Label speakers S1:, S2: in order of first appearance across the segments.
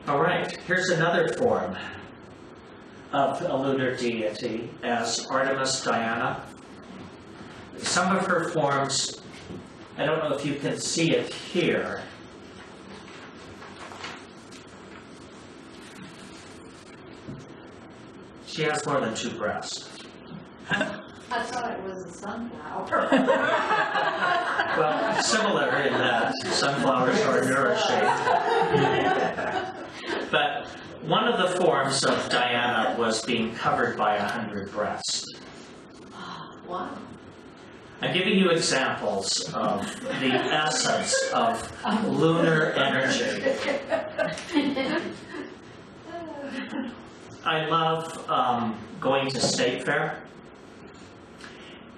S1: All right, here's another form of a lunar deity as Artemis Diana. Some of her forms, I don't know if you can see it here. She has more than 2 breasts.
S2: I thought it was a sunflower.
S1: Well, similar in that sunflowers are mirror-shaped. But one of the forms of Diana was being covered by 100 breasts.
S2: Wow.
S1: I'm giving you examples of the essence of lunar energy. I love going to State Fair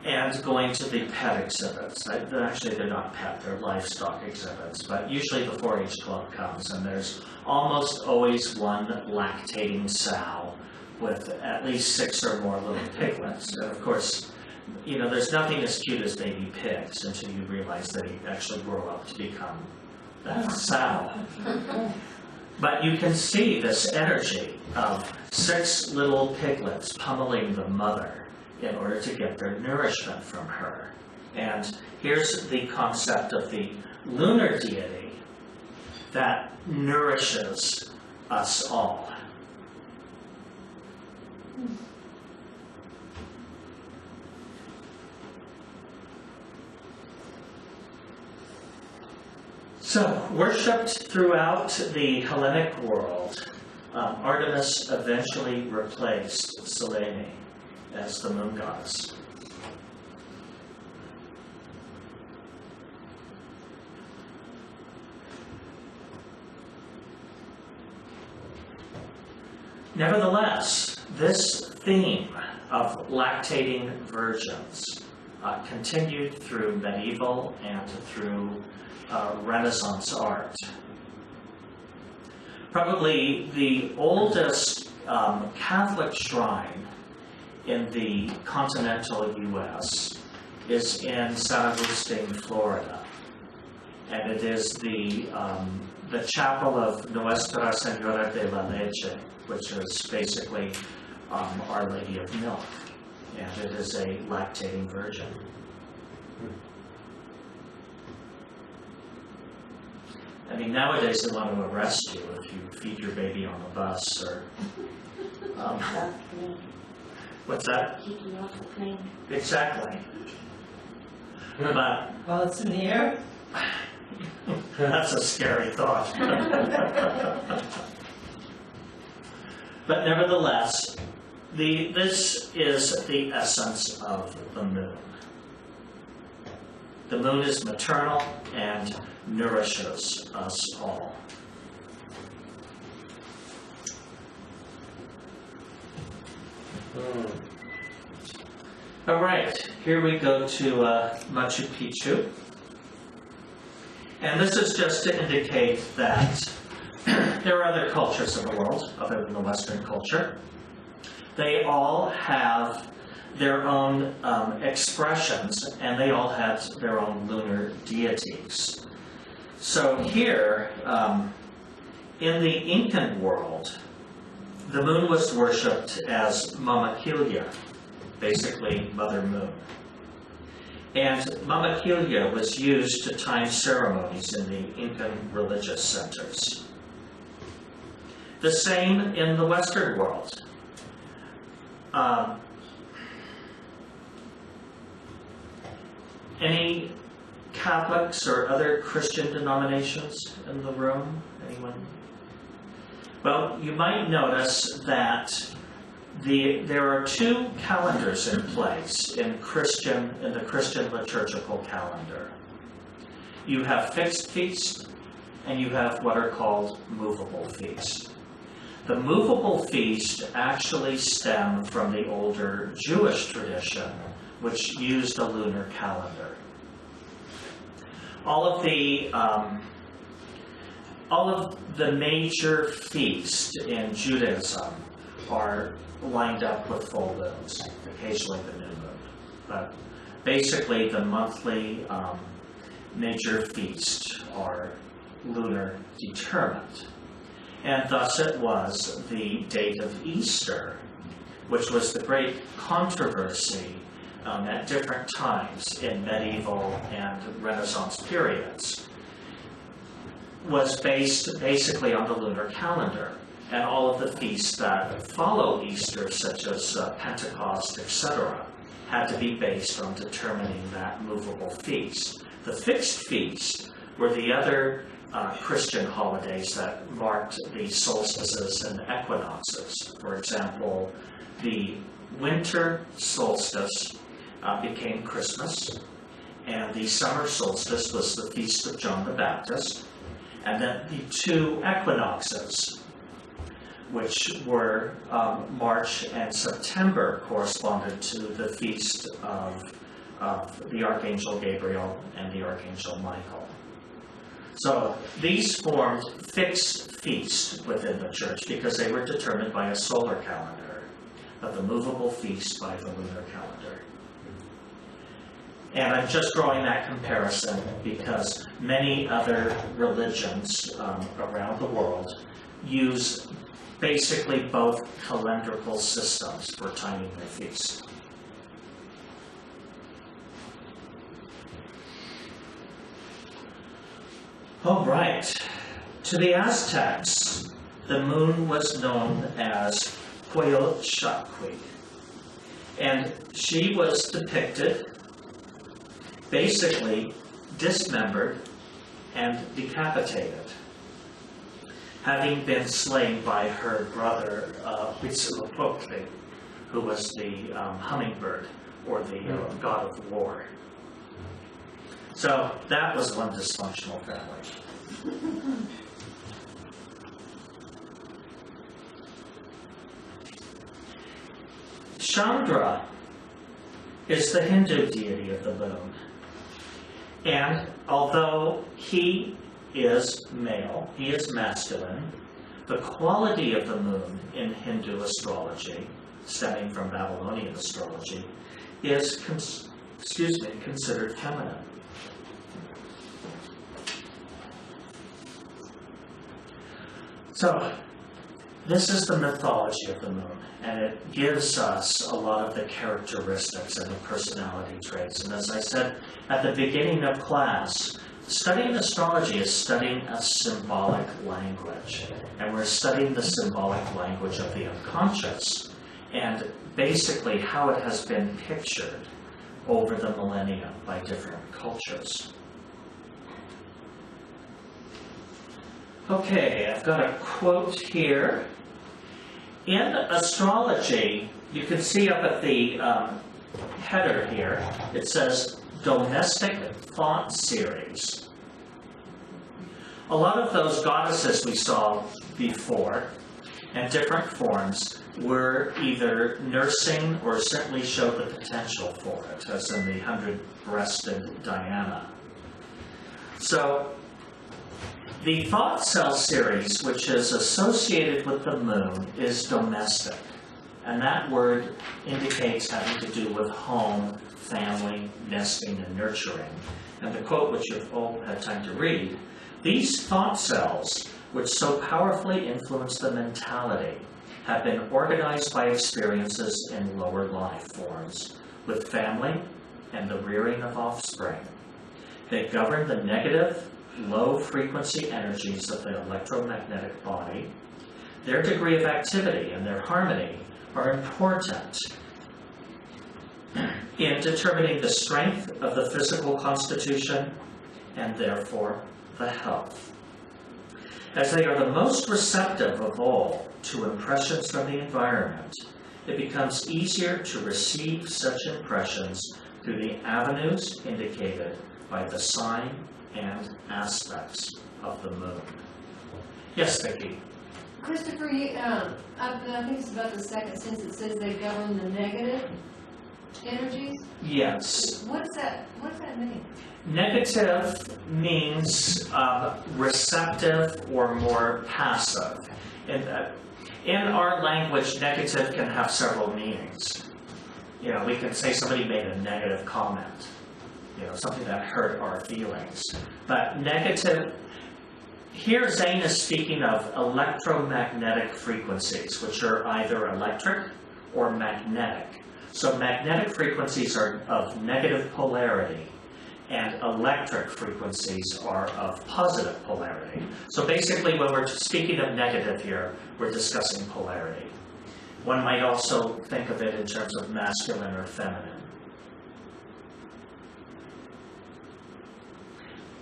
S1: and going to the pet exhibits. Actually, they're not pet, they're livestock exhibits, but usually the 4-H club comes and there's almost always one lactating sow with at least 6 or more little piglets. And of course, you know, there's nothing as cute as baby pigs until you realize they actually grow up to become that sow. But you can see this energy of 6 little piglets pummeling the mother in order to get their nourishment from her. And here's the concept of the lunar deity that nourishes us all. So, worshipped throughout the Hellenic world, Artemis eventually replaced Selene as the moon goddess. Nevertheless, this theme of lactating virgins continued through medieval and through Renaissance art. Probably the oldest Catholic shrine in the continental U.S. is in San Agustin, Florida, and it is the chapel of Nuestra Senora de la Leche, which is basically Our Lady of Milk, and it is a lactating virgin. I mean, nowadays they want to arrest you if you feed your baby on the bus or. What's that?
S2: Keep you off the plane.
S1: Exactly. But
S3: While it's in the air?
S1: that's a scary thought. But nevertheless, this is the essence of the moon. The moon is maternal and nourishes us all. All right, here we go to Machu Picchu. And this is just to indicate that there are other cultures in the world other than the Western culture. They all have their own expressions, and they all have their own lunar deities. So here, in the Incan world, the moon was worshipped as Mamacillia, basically Mother Moon. And Mamacillia was used to time ceremonies in the Incan religious centers. The same in the Western world. Any Catholics or other Christian denominations in the room? Anyone? Well, you might notice that there are 2 calendars in place in the Christian liturgical calendar. You have fixed feasts, and you have what are called movable feasts. The movable feast actually stem from the older Jewish tradition, which used a lunar calendar. All of the major feasts in Judaism are lined up with full moons, occasionally the new moon. But basically the monthly major feasts are lunar determined. And thus it was the date of Easter, which was the great controversy at different times in medieval and Renaissance periods, was based basically on the lunar calendar. And all of the feasts that follow Easter, such as Pentecost, etc., had to be based on determining that movable feast. The fixed feasts were the other Christian holidays that marked the solstices and equinoxes. For example, the winter solstice became Christmas, and the summer solstice was the feast of John the Baptist, and then the two equinoxes, which were March and September, corresponded to the feast of the Archangel Gabriel and the Archangel Michael. So these formed fixed feasts within the church because they were determined by a solar calendar, but the movable feast by the lunar calendar. And I'm just drawing that comparison because many other religions around the world use basically both calendrical systems for timing their feasts. All right. To the Aztecs, the moon was known as Coyolxauhqui, and she was depicted basically dismembered and decapitated, having been slain by her brother Huitzilopochtli, who was the hummingbird, or the god of war. So that was one dysfunctional family. Chandra is the Hindu deity of the moon. And although he is male, he is masculine, the quality of the moon in Hindu astrology, stemming from Babylonian astrology, is considered feminine. So, this is the mythology of the moon, and it gives us a lot of the characteristics and the personality traits. And as I said at the beginning of class, studying astrology is studying a symbolic language. And we're studying the symbolic language of the unconscious, and basically how it has been pictured over the millennia by different cultures. Okay, I've got a quote here. In astrology, you can see up at the header here, it says domestic thought series. A lot of those goddesses we saw before, and different forms, were either nursing or certainly showed the potential for it, as in the 100-breasted Diana. So, the thought cell series, which is associated with the moon, is domestic. And that word indicates having to do with home, family, nesting, and nurturing. And the quote, which you've all had time to read, these thought cells, which so powerfully influence the mentality, have been organized by experiences in lower life forms, with family and the rearing of offspring. They govern the negative, low-frequency energies of the electromagnetic body. Their degree of activity and their harmony are important in determining the strength of the physical constitution and therefore the health. As they are the most receptive of all to impressions from the environment, it becomes easier to receive such impressions through the avenues indicated by the sign and aspects of the moon. Yes, Vicki?
S2: Christopher, I think it's about the second sentence. It says they govern the negative energies.
S1: Yes.
S2: What's that mean?
S1: Negative means receptive or more passive. In our language, negative can have several meanings. You know, we can say somebody made a negative comment. You know, something that hurt our feelings. But negative, Here Zane is speaking of electromagnetic frequencies, which are either electric or magnetic. So magnetic frequencies are of negative polarity, and electric frequencies are of positive polarity. So basically, when we're speaking of negative here, we're discussing polarity. One might also think of it in terms of masculine or feminine.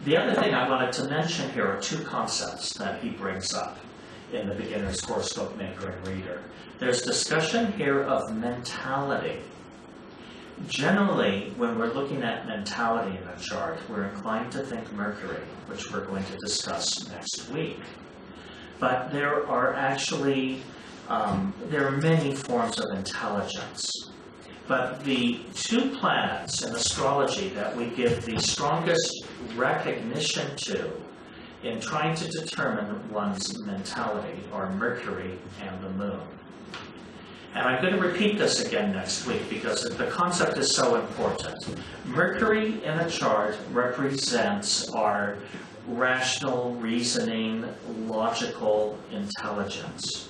S1: The other thing I wanted to mention here are two concepts that he brings up in the Beginner's Horoscope Maker and Reader. There's discussion here of mentality. Generally, when we're looking at mentality in a chart, we're inclined to think Mercury, which we're going to discuss next week. But there are actually, there are many forms of intelligence. But the two planets in astrology that we give the strongest recognition to in trying to determine one's mentality are Mercury and the Moon. And I'm going to repeat this again next week because the concept is so important. Mercury in a chart represents our rational, reasoning, logical intelligence.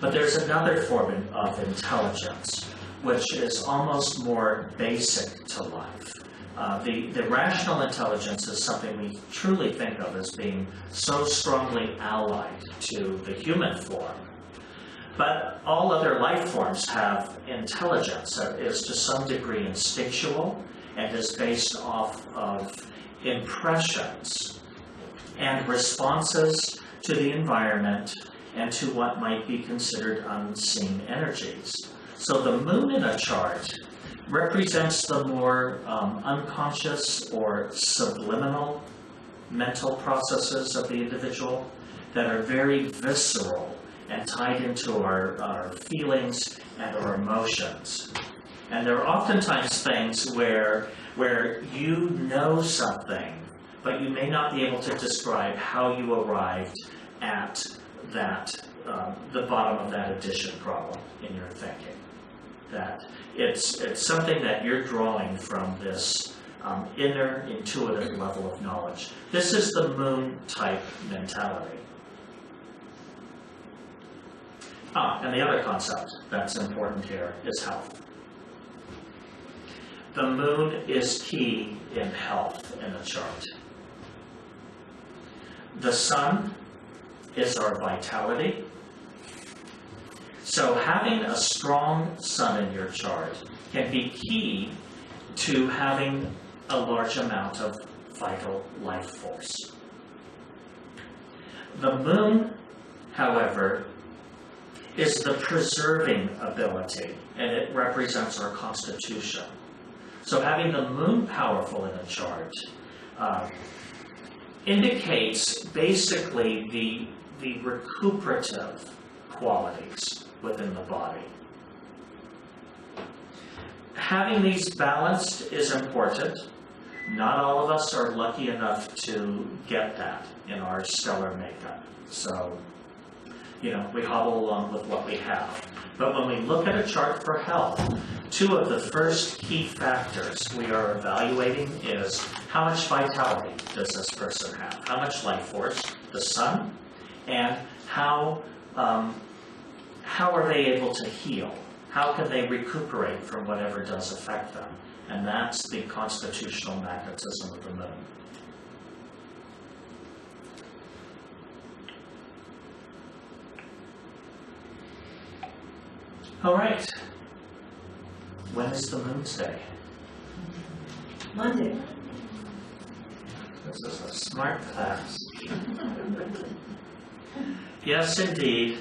S1: But there's another form of intelligence, which is almost more basic to life. The rational intelligence is something we truly think of as being so strongly allied to the human form. But all other life forms have intelligence that is to some degree instinctual and is based off of impressions and responses to the environment and to what might be considered unseen energies. So the moon in a chart represents the more unconscious or subliminal mental processes of the individual that are very visceral and tied into our feelings and our emotions. And there are oftentimes things where you know something, but you may not be able to describe how you arrived at that, the bottom of that addition problem in your thinking. That it's something that you're drawing from this inner intuitive level of knowledge. This is the moon type mentality. And the other concept that's important here is health. The moon is key in health in a chart. The sun is our vitality. So having a strong sun in your chart can be key to having a large amount of vital life force. The moon, however, is the preserving ability, and it represents our constitution. So having the moon powerful in a chart indicates basically the recuperative qualities within the body. Having these balanced is important. Not all of us are lucky enough to get that in our stellar makeup. So, we hobble along with what we have. But when we look at a chart for health, two of the first key factors we are evaluating is how much vitality does this person have? How much life force, the sun, and how are they able to heal? How can they recuperate from whatever does affect them? And that's the constitutional magnetism of the moon. All right. When is the moon's day?
S2: Monday.
S1: This is a smart class. Yes, indeed.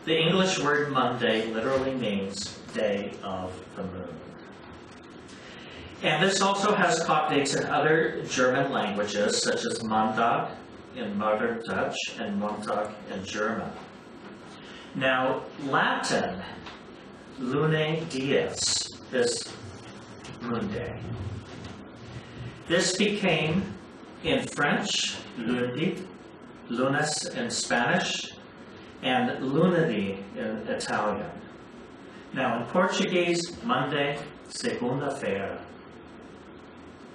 S1: The English word Monday literally means day of the moon. And this also has cognates in other German languages, such as Montag in modern Dutch and Montag in German. Now, Latin, Lunae Dies, is moon day. This became, in French, lundi, lunes in Spanish, and lunedì in Italian. Now, in Portuguese, Monday, segunda-feira,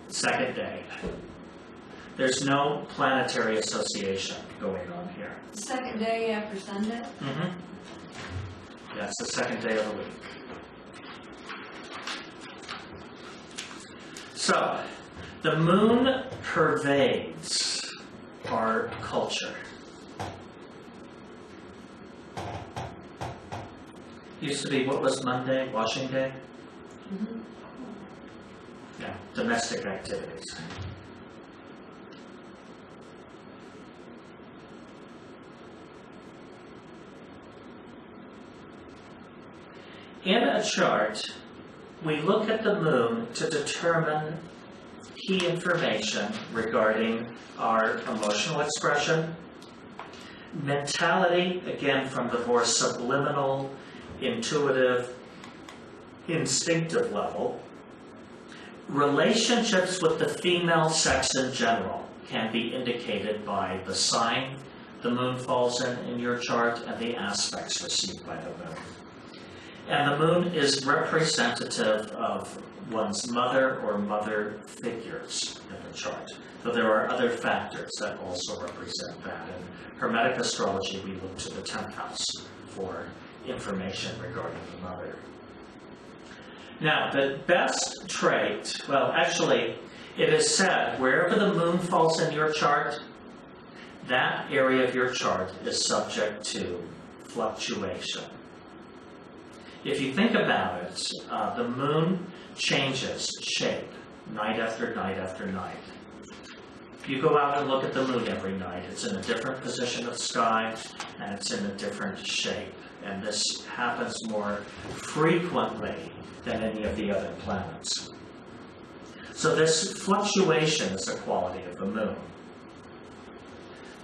S1: second day. There's no planetary association going on here.
S2: Second day after Sunday?
S1: Mm-hmm. Yeah, it's the second day of the week. So, the moon pervades our culture. Used to be, what was Monday? Washing Day?
S2: Mm-hmm.
S1: Yeah, domestic activities. In a chart, we look at the moon to determine key information regarding our emotional expression, mentality, again from the more subliminal, intuitive, instinctive level. Relationships with the female sex in general can be indicated by the sign the moon falls in your chart and the aspects received by the moon. And the moon is representative of one's mother or mother figures in the chart. But there are other factors that also represent that. In Hermetic Astrology, we look to the 10th house for information regarding the mother. Now, the best trait, well, actually, it is said wherever the moon falls in your chart, that area of your chart is subject to fluctuation. If you think about it, the moon changes shape night after night after night. If you go out and look at the moon every night, it's in a different position of sky and it's in a different shape. And this happens more frequently than any of the other planets. So this fluctuation is a quality of the moon.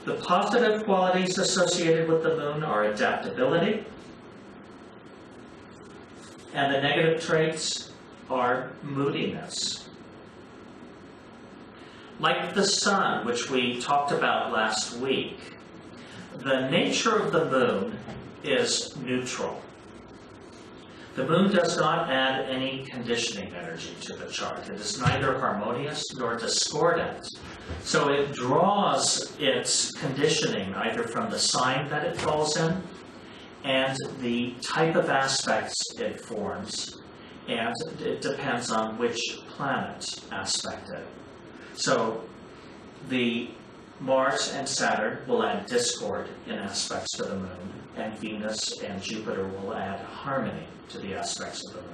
S1: The positive qualities associated with the moon are adaptability, and the negative traits are moodiness. Like the sun, which we talked about last week, the nature of the moon is neutral. The moon does not add any conditioning energy to the chart. It is neither harmonious nor discordant. So it draws its conditioning either from the sign that it falls in and the type of aspects it forms, and it depends on which planet aspect it. So the Mars and Saturn will add discord in aspects to the moon, and Venus and Jupiter will add harmony to the aspects of the moon.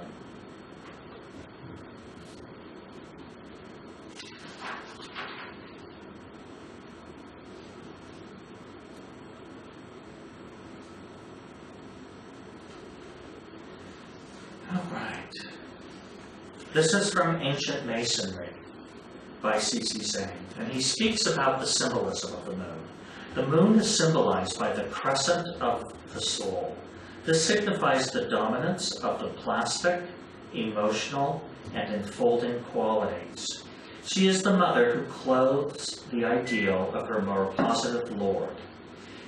S1: All right. This is from Ancient Masonry by C.C. Zane, and he speaks about the symbolism of the moon. The moon is symbolized by the crescent of the soul. This signifies the dominance of the plastic, emotional, and enfolding qualities. She is the mother who clothes the ideal of her more positive Lord.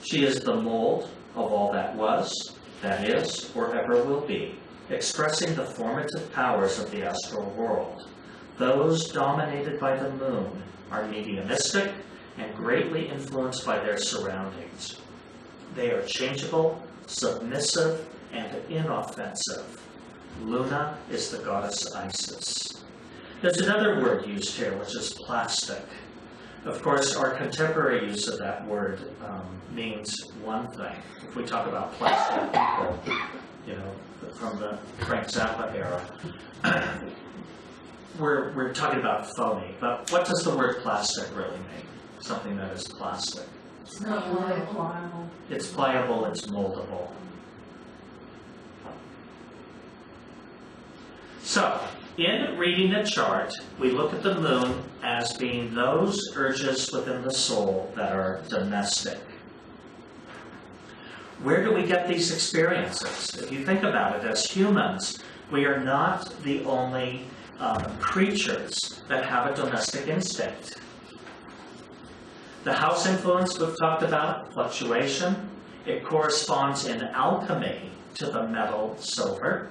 S1: She is the mold of all that was, that is, or ever will be, expressing the formative powers of the astral world. Those dominated by the moon are mediumistic and greatly influenced by their surroundings. They are changeable, submissive, and inoffensive. Luna is the goddess Isis. There's another word used here, which is plastic. Of course, our contemporary use of that word means one thing. If we talk about plastic people, you know, from the Frank Zappa era, we're talking about phony. But what does the word plastic really mean? Something that is plastic.
S2: It's not pliable.
S1: It's pliable, it's moldable. So, in reading a chart, we look at the moon as being those urges within the soul that are domestic. Where do we get these experiences? If you think about it, as humans, we are not the only creatures that have a domestic instinct. The house influence we've talked about, fluctuation, it corresponds in alchemy to the metal silver.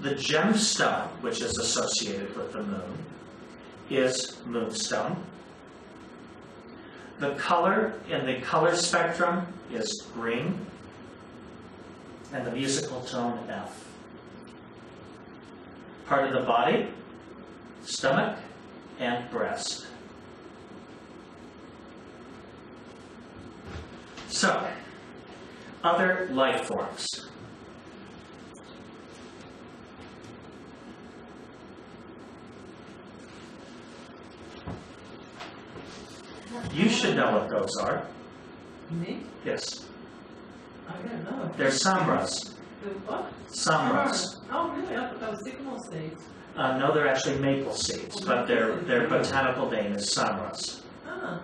S1: The gemstone, which is associated with the moon, is moonstone. The color in the color spectrum is green, and the musical tone F. Part of the body, stomach and breast. So, other life forms. You should know what those are.
S3: Me?
S1: Yes.
S3: I don't know.
S1: They're samras.
S3: The what?
S1: Samras.
S3: Oh, really? I thought that was sycamore seeds.
S1: No, they're actually maple seeds, but their botanical name is samras.
S3: Ah.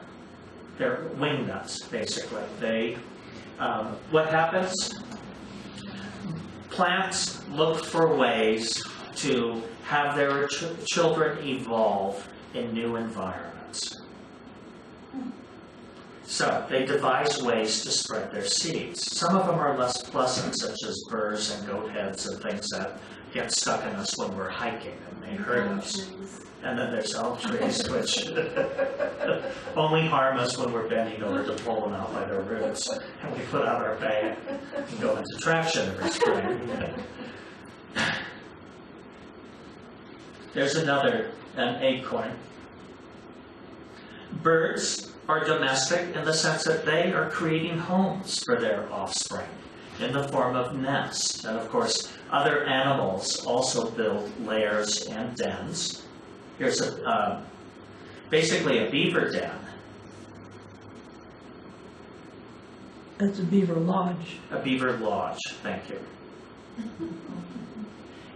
S1: They're wing nuts, basically. They, what happens? Plants look for ways to have their children evolve in new environments. So they devise ways to spread their seeds. Some of them are less pleasant, such as burrs and goat heads and things that get stuck in us when we're hiking and they hurt us. And then there's elm trees, which only harm us when we're bending over to pull them out by their roots. And we put out our bag and go into traction every spring. There's another, an acorn. Birds are domestic in the sense that they are creating homes for their offspring in the form of nests. And of course, other animals also build lairs and dens. Here's basically a beaver den.
S4: That's a beaver lodge.
S1: A beaver lodge, thank you.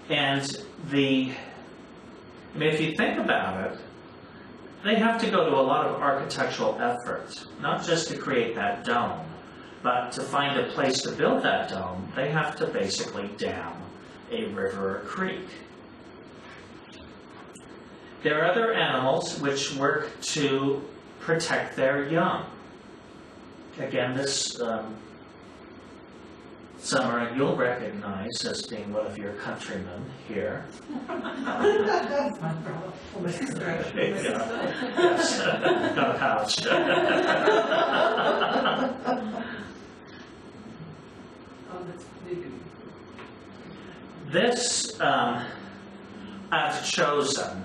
S1: And if you think about it, they have to go to a lot of architectural effort, not just to create that dome, but to find a place to build that dome, they have to basically dam a river or creek. There are other animals which work to protect their young. Again, this Summer you'll recognize as being one of your countrymen here. Yes, no pouch. This I've chosen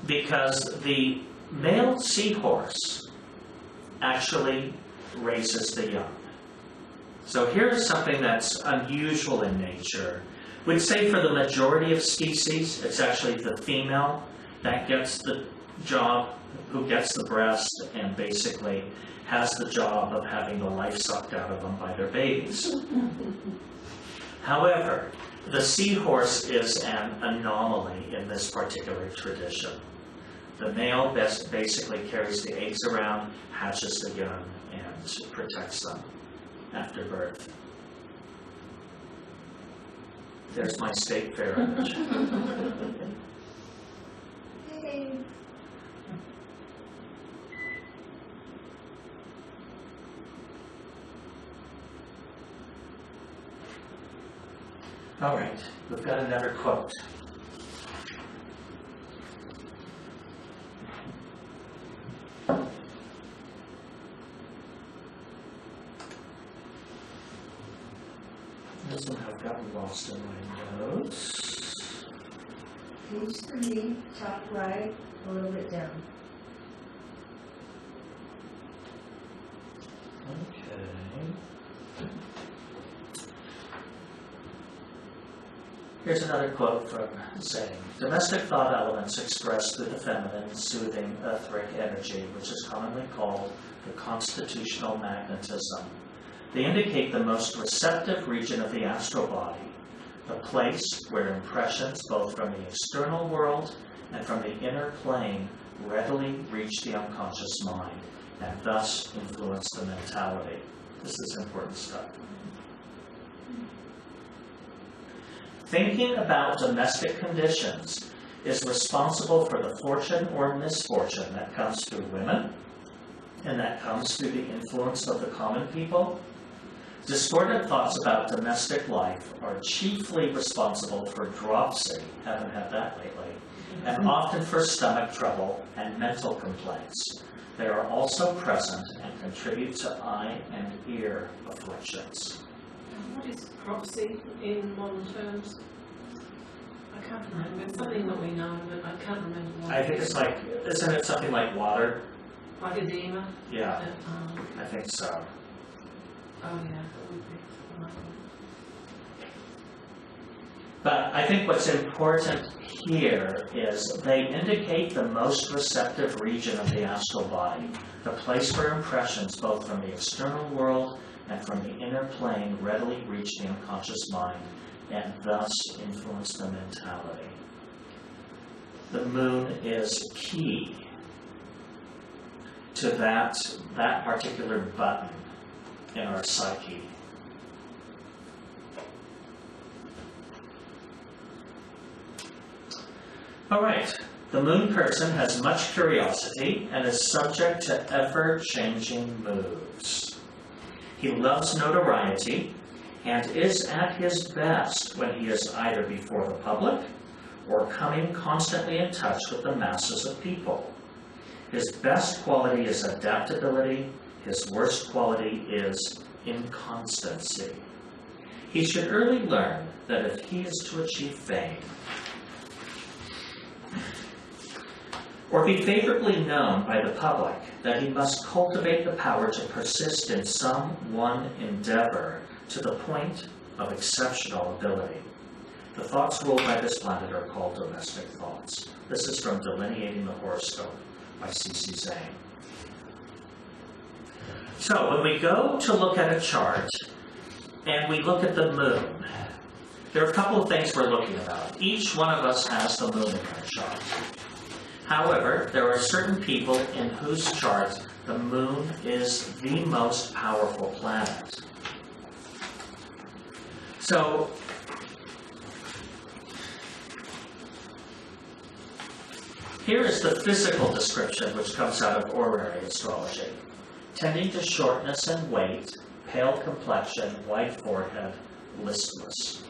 S1: because the male seahorse actually raises the young. So here's something that's unusual in nature. We'd say for the majority of species, it's actually the female that gets the job, who gets the breast, and basically has the job of having the life sucked out of them by their babies. However, the seahorse is an anomaly in this particular tradition. The male basically carries the eggs around, hatches the young, and protects them after birth. There's my state fair image.
S2: Hey.
S1: All right, we've got another quote. This one I've gotten lost in my notes.
S5: Page 3, top right, a little bit down.
S1: Okay. Here's another quote from saying, domestic thought elements expressed through the feminine, soothing, etheric energy, which is commonly called the constitutional magnetism. They indicate the most receptive region of the astral body, the place where impressions both from the external world and from the inner plane readily reach the unconscious mind and thus influence the mentality. This is important stuff. Thinking about domestic conditions is responsible for the fortune or misfortune that comes through women and that comes through the influence of the common people. Discordant thoughts about domestic life are chiefly responsible for dropsy, haven't had that lately, and often for stomach trouble and mental complaints. They are also present and contribute to eye and ear afflictions.
S3: What is prophecy in modern terms? I can't remember. It's something that we know, but I can't remember what.
S1: I think it's like, isn't it something like water?
S3: Like edema?
S1: Yeah, I think so.
S3: Oh yeah, that would be something like that.
S1: But I think what's important here is they indicate the most receptive region of the astral body, the place where impressions both from the external world and from the inner plane readily reach the unconscious mind and thus influence the mentality. The moon is key to that particular button in our psyche. All right, the moon person has much curiosity and is subject to ever-changing moods. He loves notoriety and is at his best when he is either before the public or coming constantly in touch with the masses of people. His best quality is adaptability. His worst quality is inconstancy. He should early learn that if he is to achieve fame, or be favorably known by the public, that he must cultivate the power to persist in some one endeavor to the point of exceptional ability. The thoughts ruled by this planet are called domestic thoughts. This is from Delineating the Horoscope by C.C. Zane. So when we go to look at a chart and we look at the moon, there are a couple of things we're looking about. Each one of us has the moon in our chart. However, there are certain people in whose chart the moon is the most powerful planet. So, here is the physical description which comes out of orrery astrology. Tending to shortness and weight, pale complexion, white forehead, listless.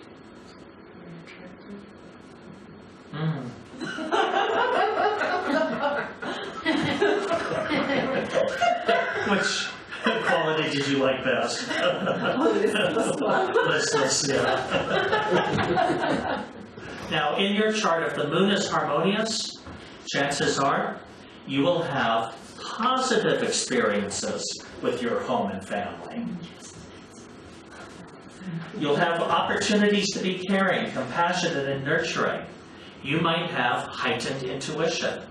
S1: Which quality did you like best? Listless, yeah. Now, in your chart, if the moon is harmonious, chances are you will have positive experiences with your home and family. You'll have opportunities to be caring, compassionate, and nurturing. You might have heightened intuition.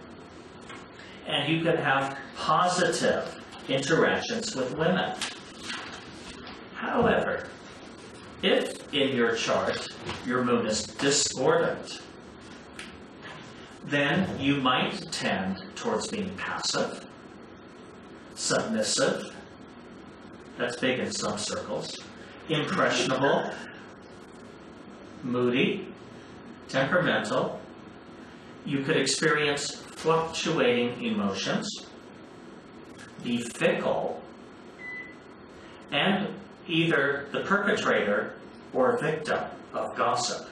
S1: And you could have positive interactions with women. However, if in your chart your moon is discordant, then you might tend towards being passive, submissive, that's big in some circles, impressionable, moody, temperamental. You could experience fluctuating emotions, be fickle, and either the perpetrator or victim of gossip.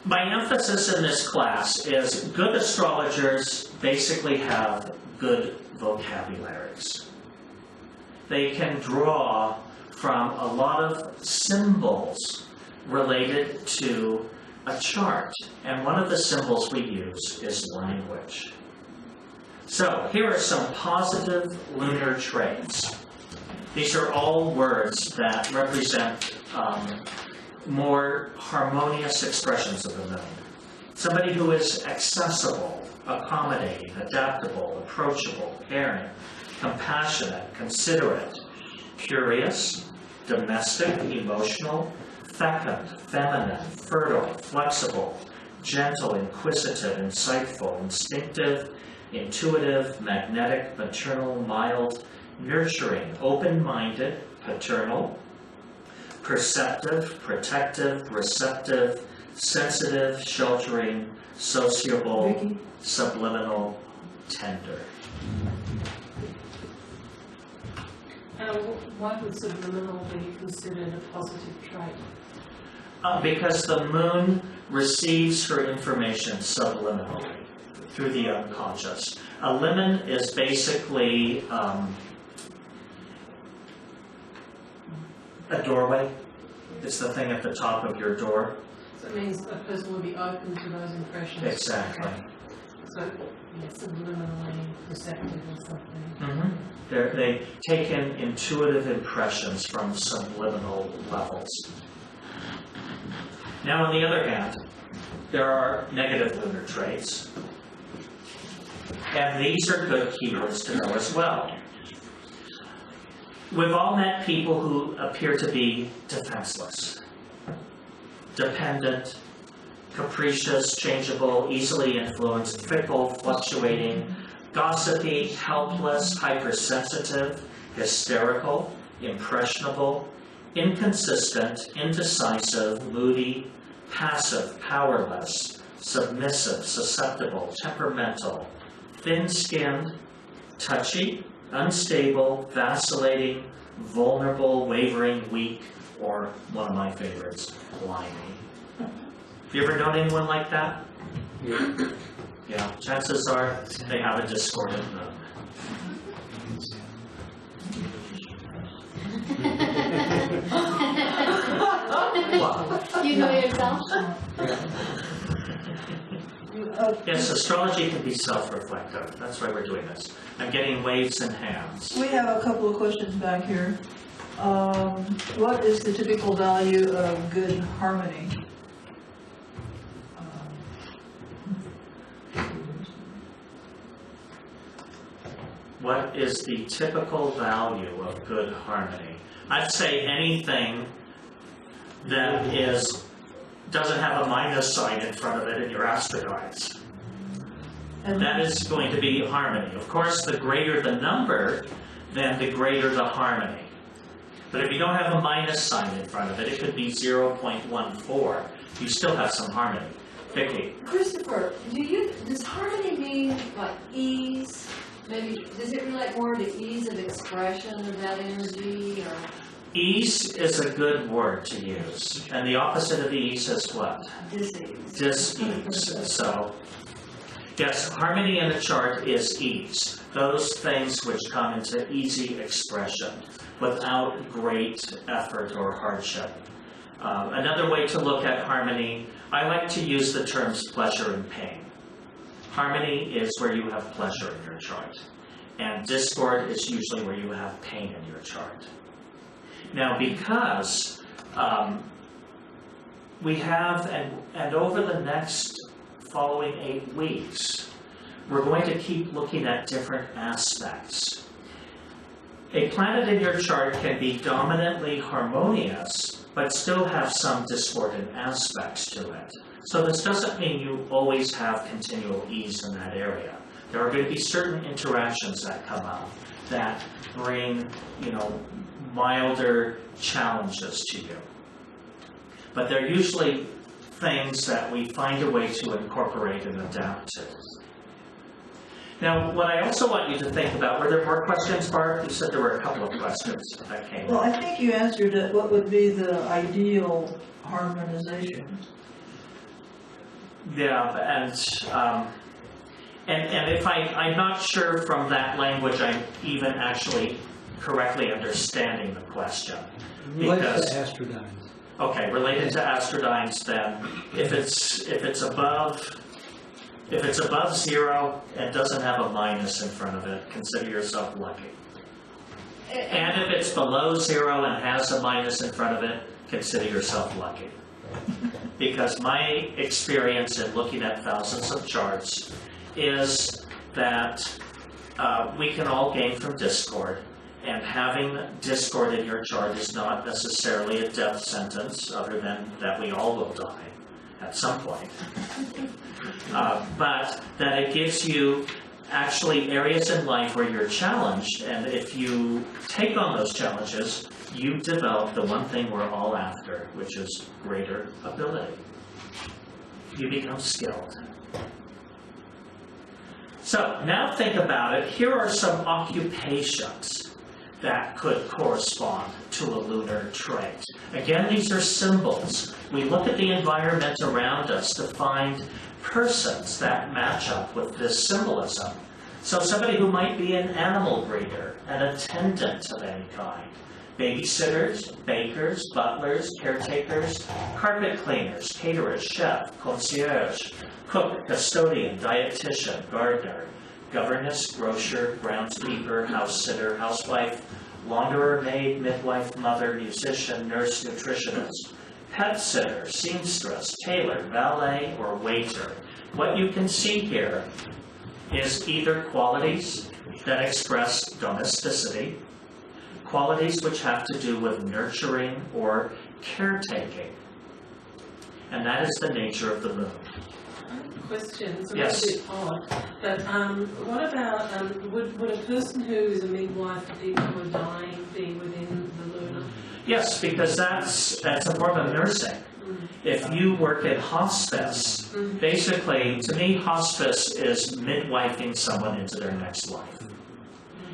S1: My emphasis in this class is good astrologers basically have good vocabularies. They can draw from a lot of symbols related to a chart. And one of the symbols we use is language. So here are some positive lunar traits. These are all words that represent more harmonious expressions of the moon. Somebody who is accessible, accommodating, adaptable, approachable, caring, compassionate, considerate, curious, domestic, emotional, fecund, feminine, fertile, flexible, gentle, inquisitive, insightful, instinctive, intuitive, magnetic, maternal, mild, nurturing, open-minded, paternal, perceptive, protective, receptive, sensitive, sheltering, sociable, subliminal, tender.
S3: Why would subliminal be considered a positive trait?
S1: Because the moon receives her information subliminally through the unconscious. A limen is basically a doorway. It's the thing at the top of your door.
S3: So it means a person will be open to those impressions.
S1: Exactly.
S3: So, yeah, subliminally receptive or something.
S1: Mm-hmm. They take in intuitive impressions from subliminal levels. Now, on the other hand, there are negative lunar traits. And these are good keywords to know as well. We've all met people who appear to be defenseless, dependent, capricious, changeable, easily influenced, fickle, fluctuating, gossipy, helpless, hypersensitive, hysterical, impressionable, inconsistent, indecisive, moody, passive, powerless, submissive, susceptible, temperamental, thin-skinned, touchy, unstable, vacillating, vulnerable, wavering, weak, or one of my favorites, whiny. Have you ever known anyone like that?
S6: Yeah.
S1: Yeah, chances are they have a discordant moon. What?
S2: You know yourself?
S1: Yes, astrology can be self-reflective. That's why we're doing this. I'm getting waves and hands.
S4: We have a couple of questions back here. What is the typical value of good harmony?
S1: What is the typical value of good harmony? I'd say anything that doesn't have a minus sign in front of it in your astrodites.
S4: And
S1: That is going to be harmony. Of course, the greater the number, then the greater the harmony. But if you don't have a minus sign in front of it, it could be 0.14. You still have some harmony. Vicky?
S2: Christopher, does harmony mean like ease? Maybe, does it relate more to ease of expression of that energy, or?
S1: Ease is a good word to use. And the opposite of ease is what?
S2: Dis-ease.
S1: Dis-ease. So, yes, harmony in a chart is ease. Those things which come into easy expression without great effort or hardship. Another way to look at harmony, I like to use the terms pleasure and pain. Harmony is where you have pleasure in your chart. And discord is usually where you have pain in your chart. Now, because we have, and over the next following 8 weeks, we're going to keep looking at different aspects. A planet in your chart can be dominantly harmonious, but still have some discordant aspects to it. So this doesn't mean you always have continual ease in that area. There are going to be certain interactions that come up that bring, milder challenges to you. But they're usually things that we find a way to incorporate and adapt to. Now, what I also want you to think about, were there more questions, Bart? You said there were a couple of questions that came
S4: well,
S1: up.
S4: I think you answered it. What would be the ideal harmonization?
S1: Yeah, and if I'm not sure from that language I'm even actually correctly understanding the question.
S6: Related to astrodynes.
S1: Okay, related to astrodynes, then if it's above 0 and doesn't have a minus in front of it, consider yourself lucky. And if it's below 0 and has a minus in front of it, consider yourself lucky. Because my experience in looking at thousands of charts is that we can all gain from discord, and having discord in your chart is not necessarily a death sentence, other than that we all will die at some point. But that it gives you actually areas in life where you're challenged, and if you take on those challenges, you develop the one thing we're all after, which is greater ability. You become skilled. So now think about it. Here are some occupations that could correspond to a lunar trait. Again, these are symbols. We look at the environment around us to find persons that match up with this symbolism. So somebody who might be an animal breeder, an attendant of any kind, babysitters, bakers, butlers, caretakers, carpet cleaners, caterers, chef, concierge, cook, custodian, dietitian, gardener, governess, grocer, groundskeeper, house sitter, housewife, launderer, maid, midwife, mother, musician, nurse, nutritionist, pet sitter, seamstress, tailor, valet, or waiter. What you can see here is either qualities that express domesticity, qualities which have to do with nurturing or caretaking. And that is the nature of the moon.
S3: Question, it's a
S1: Yes.
S3: little bit odd, but what about, would a person who is a midwife for people who are dying be within the lunar?
S1: Yes, because that's a form of nursing. If you work in hospice, basically, to me, hospice is midwifing someone into their next life.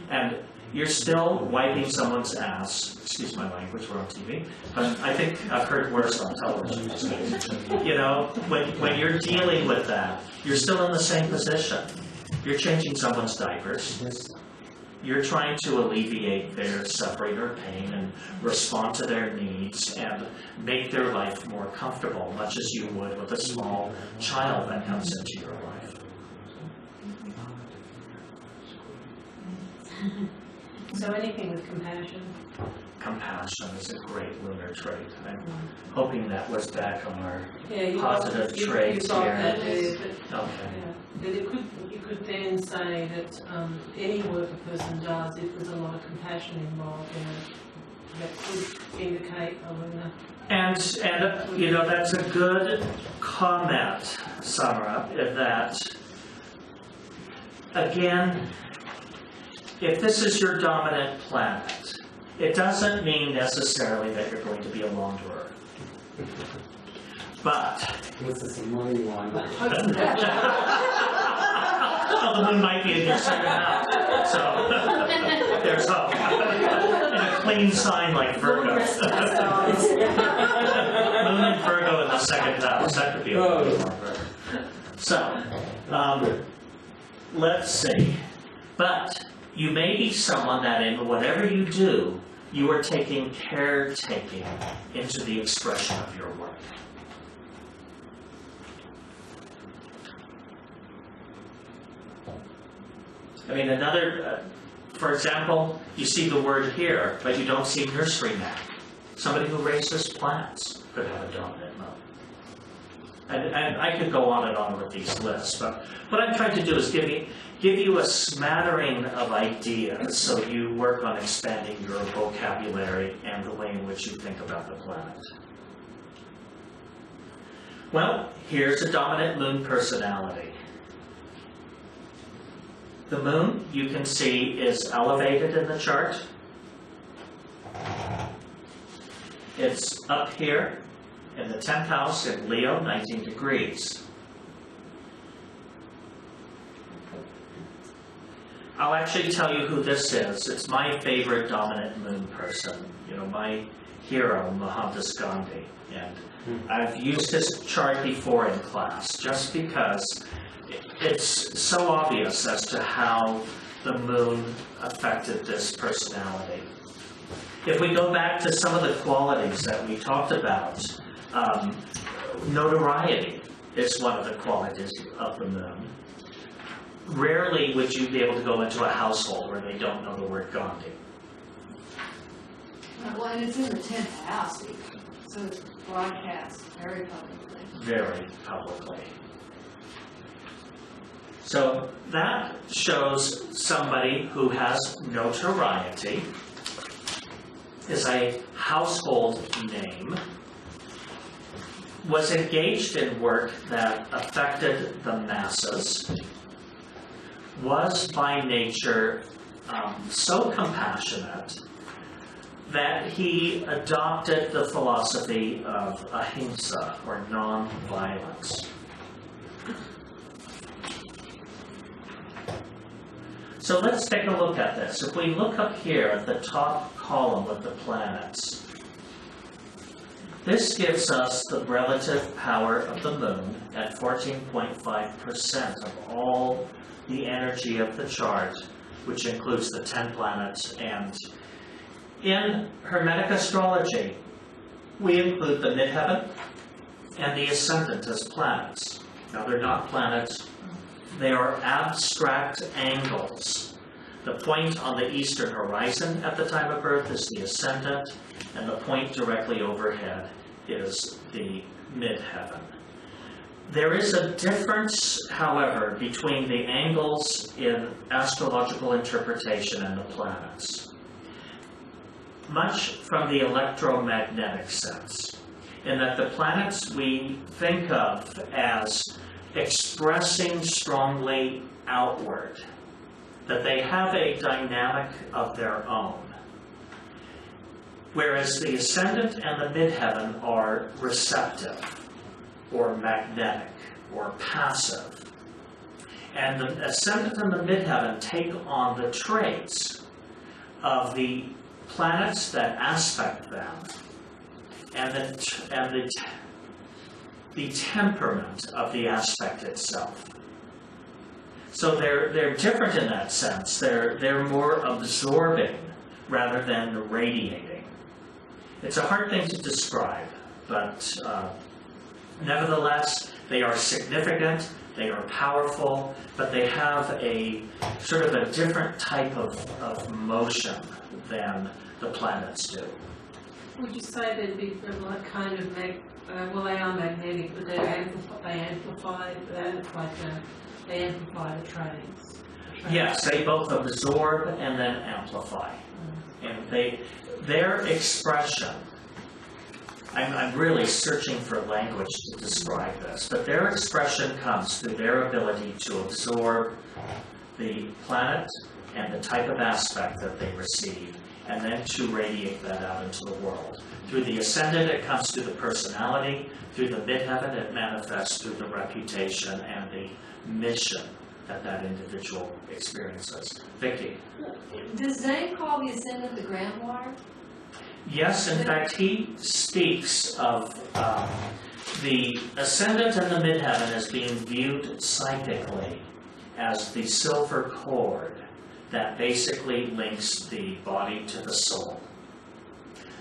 S1: And you're still wiping someone's ass, excuse my language, we're on TV, but I think I've heard worse on television. You know, when you're dealing with that, you're still in the same position. You're changing someone's diapers. You're trying to alleviate their suffering or pain and respond to their needs and make their life more comfortable, much as you would with a small child that comes into your life.
S3: So anything with compassion?
S1: Compassion is a great lunar trait. I'm hoping that was back on our
S3: Yeah,
S1: positive traits
S3: you got
S1: here.
S3: that there, but,
S1: Okay.
S3: yeah. But you could then say that any work a person does, if there's a lot of compassion involved in it, that could indicate a lunar.
S1: And you know, that's a good comment, Samara, that, again, if this is your dominant planet, it doesn't mean necessarily that you're going to be a launderer. But
S6: This is a money one.
S1: well, the moon might be in your second house, so there's hope. And a clean sign like Virgo. Moon and Virgo in the second house, that could be a little longer. So, let's see. But you may be someone that in whatever you do, you are taking caretaking into the expression of your work. I mean, for example, you see the word here, but you don't see nurseryman. Somebody who raises plants could have a dominant moon. And I could go on and on with these lists, but what I'm trying to do is give you a smattering of ideas so you work on expanding your vocabulary and the way in which you think about the planet. Well, here's a dominant moon personality. The moon, you can see, is elevated in the chart. It's up here in the 10th house in Leo, 19 degrees. I'll actually tell you who this is. It's my favorite dominant moon person. You know, my hero, Mohandas Gandhi. And I've used this chart before in class just because it's so obvious as to how the moon affected this personality. If we go back to some of the qualities that we talked about, notoriety is one of the qualities of the moon. Rarely would you be able to go into a household where they don't know the word Gandhi.
S2: Well, and it's in the 10th house, so it's broadcast very publicly.
S1: Very publicly. So that shows somebody who has notoriety, is a household name, was engaged in work that affected the masses, was by nature so compassionate that he adopted the philosophy of ahimsa, or non-violence. So let's take a look at this. If we look up here at the top column with the planets, this gives us the relative power of the moon at 14.5% of all the energy of the chart, which includes the 10 planets. And in Hermetic Astrology, we include the midheaven and the ascendant as planets. Now, they're not planets. They are abstract angles. The point on the eastern horizon at the time of birth is the ascendant, and the point directly overhead is the midheaven. There is a difference, however, between the angles in astrological interpretation and the planets, much from the electromagnetic sense, in that the planets we think of as expressing strongly outward, that they have a dynamic of their own. Whereas the ascendant and the midheaven are receptive, or magnetic, or passive. And the ascendant and the midheaven take on the traits of the planets that aspect them, and the temperament of the aspect itself. So they're different in that sense. They're more absorbing rather than radiating. It's a hard thing to describe, but nevertheless, they are significant, they are powerful, but they have a sort of a different type of motion than the planets do.
S3: Would you say they'd be like kind of, well, they are magnetic, but they amplify the traits?
S1: Yes, they both absorb and then amplify. And their expression, I'm really searching for language to describe this, but their expression comes through their ability to absorb the planet and the type of aspect that they receive, and then to radiate that out into the world. Through the ascendant, it comes through the personality. Through the midheaven, it manifests through the reputation and the mission that individual experiences. Vicki?
S2: Does Zane call the ascendant the groundwater?
S1: Yes, in fact, he speaks of the ascendant and the midheaven as being viewed psychically as the silver cord that basically links the body to the soul.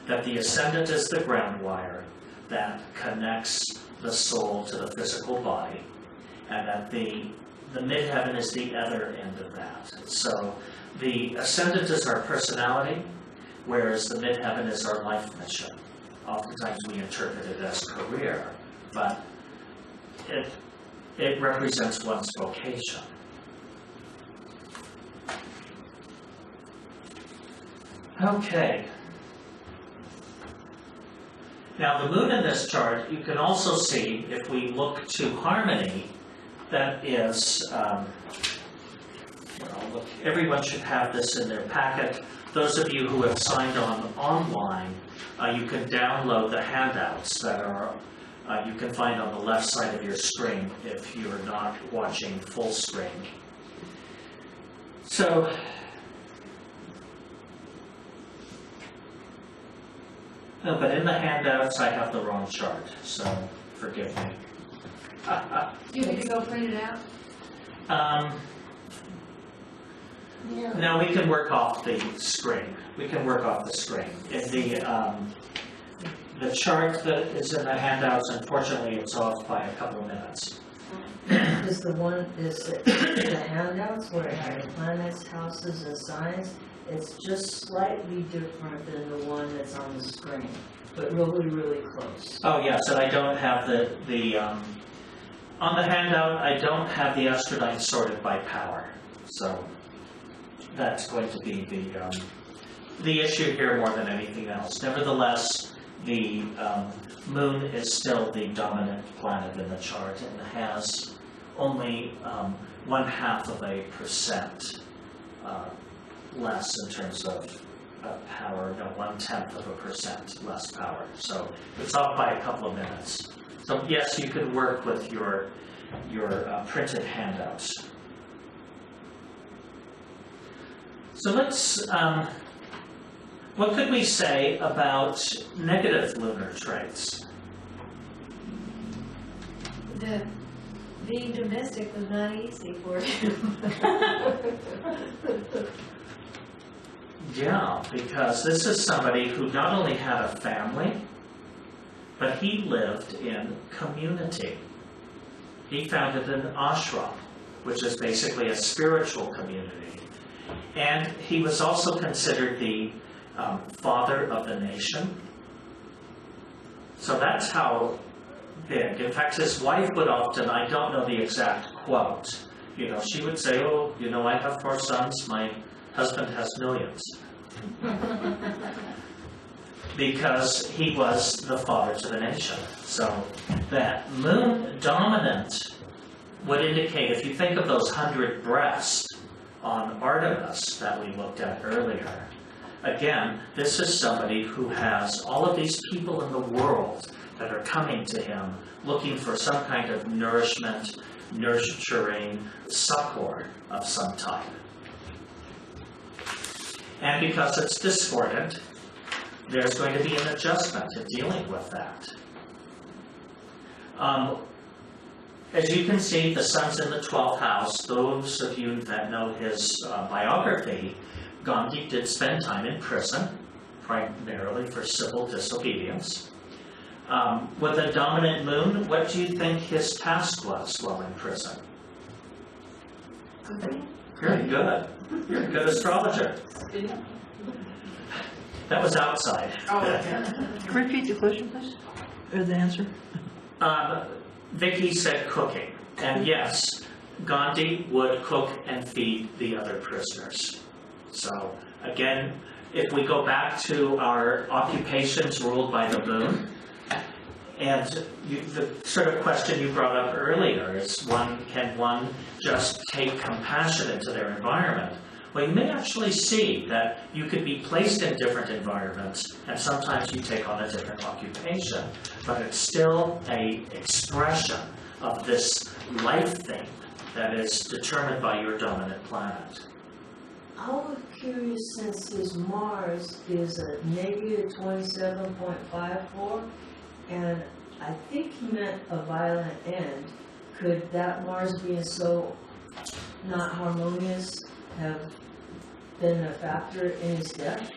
S1: That the ascendant is the ground wire that connects the soul to the physical body, and that the midheaven is the other end of that. So the ascendant is our personality, whereas the midheaven is our life mission. Oftentimes we interpret it as career, but it represents one's vocation. Okay. Now the moon in this chart, you can also see, if we look to harmony, that is, everyone should have this in their packet. Those of you who have signed on online, you can download the handouts that are, you can find on the left side of your screen if you're not watching full screen. So, no, but in the handouts I have the wrong chart, so forgive me.
S2: Do you need to go print it out?
S1: No, we can work off the screen. We can work off the screen. In the chart that is in the handouts, unfortunately, it's off by a couple of minutes.
S5: Is the handouts where it has planets, houses, and signs? It's just slightly different than the one that's on the screen, but really, really close.
S1: Oh, yes, and I don't have the on the handout, I don't have the astrodyne sorted by power. So that's going to be the issue here more than anything else. Nevertheless, the moon is still the dominant planet in the chart and has only 0.5% less in terms of power, no, 0.1% less power. So it's off by a couple of minutes. So yes, you can work with your printed handouts. So let's, what could we say about negative lunar traits?
S2: Being domestic was not easy for him.
S1: Yeah, because this is somebody who not only had a family, but he lived in community. He founded an ashram, which is basically a spiritual community. And he was also considered the father of the nation. So that's how big. In fact, his wife would often, I don't know the exact quote, you know, she would say, oh, you know, I have 4 sons, my husband has millions. Because he was the father to the nation. So that moon dominant would indicate, if you think of those 100 breasts on Artemis that we looked at earlier, again, this is somebody who has all of these people in the world that are coming to him looking for some kind of nourishment, nurturing succor of some type. And because it's discordant, there's going to be an adjustment in dealing with that. As you can see, the sun's in the 12th house. Those of you that know his biography, Gandhi did spend time in prison, primarily for civil disobedience. With a dominant moon, what do you think his task was while in prison? Very good. You're a good astrologer. That was outside.
S3: Oh, okay.
S4: Repeat the question, please, or the answer.
S1: Vicky said cooking, and yes, Gandhi would cook and feed the other prisoners. So again, if we go back to our occupations ruled by the moon, and the sort of question you brought up earlier is, can one just take compassion into their environment? Well, you may actually see that you could be placed in different environments, and sometimes you take on a different occupation, but it's still an expression of this life thing that is determined by your dominant planet.
S5: I was curious, since his Mars is a negative 27.54, and I think he meant a violent end. Could that Mars being so not harmonious have been a factor in his death?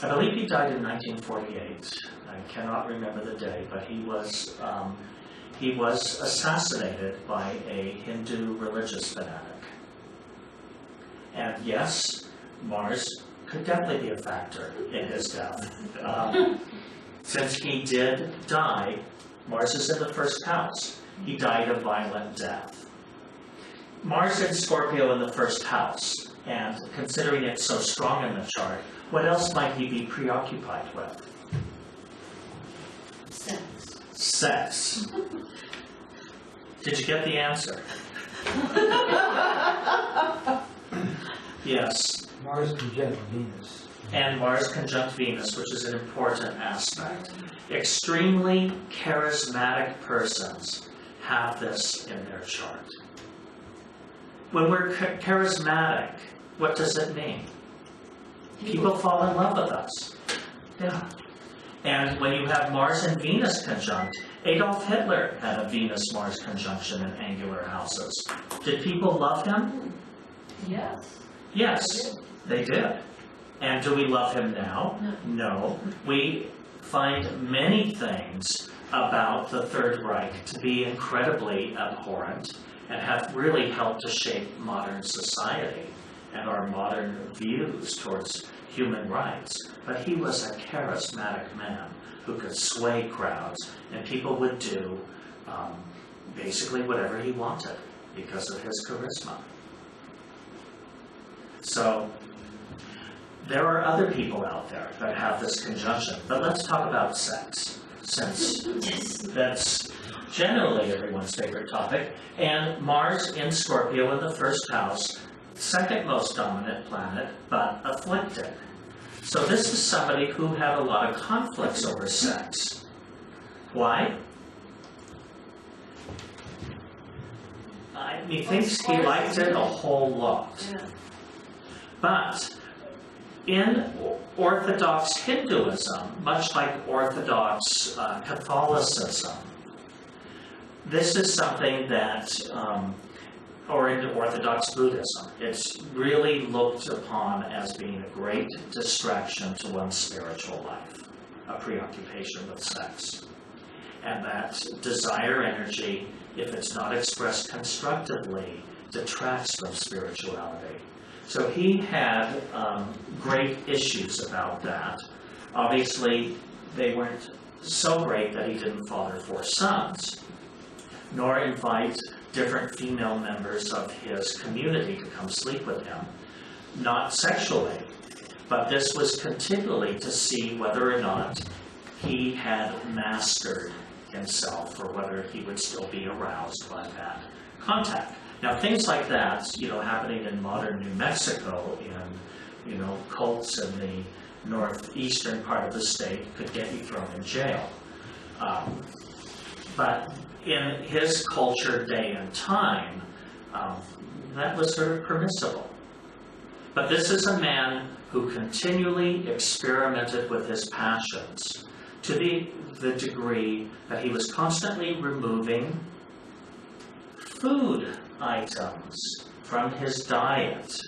S1: I believe he died in 1948. I cannot remember the day, but he was assassinated by a Hindu religious fanatic. And yes, Mars could definitely be a factor in his death. Since he did die, Mars is in the 1st house. He died a violent death. Mars in Scorpio in the 1st house, and considering it so strong in the chart, what else might he be preoccupied with?
S2: Sex.
S1: Sex. Did you get the answer? Yes.
S7: Mars conjunct Venus.
S1: And Mars conjunct Venus, which is an important aspect. Extremely charismatic persons have this in their chart. When we're charismatic, what does it mean? People fall in love with us. Yeah. And when you have Mars and Venus conjunct, Adolf Hitler had a Venus-Mars conjunction in angular houses. Did people love him?
S2: Yes.
S1: Yes, they did. And do we love him now? No. We find many things about the Third Reich to be incredibly abhorrent and have really helped to shape modern society and our modern views towards human rights. But he was a charismatic man who could sway crowds, and people would do basically whatever he wanted because of his charisma. So there are other people out there that have this conjunction, but let's talk about sex, since that's generally everyone's favorite topic. And Mars in Scorpio in the 1st house, 2nd most dominant planet, but afflicted. So this is somebody who had a lot of conflicts over sex. Why? He thinks he liked it a whole lot.
S2: Yeah.
S1: But in Orthodox Hinduism, much like Orthodox Catholicism, this is something that, or in Orthodox Buddhism, it's really looked upon as being a great distraction to one's spiritual life, a preoccupation with sex. And that desire energy, if it's not expressed constructively, detracts from spirituality. So he had great issues about that. Obviously, they weren't so great that he didn't father 4 sons, nor invite different female members of his community to come sleep with him. Not sexually, but this was continually to see whether or not he had mastered himself or whether he would still be aroused by that contact. Now, things like that, happening in modern New Mexico, in, cults in the northeastern part of the state could get you thrown in jail. But in his culture, day and time, that was sort of permissible. But this is a man who continually experimented with his passions to the degree that he was constantly removing food items from his diet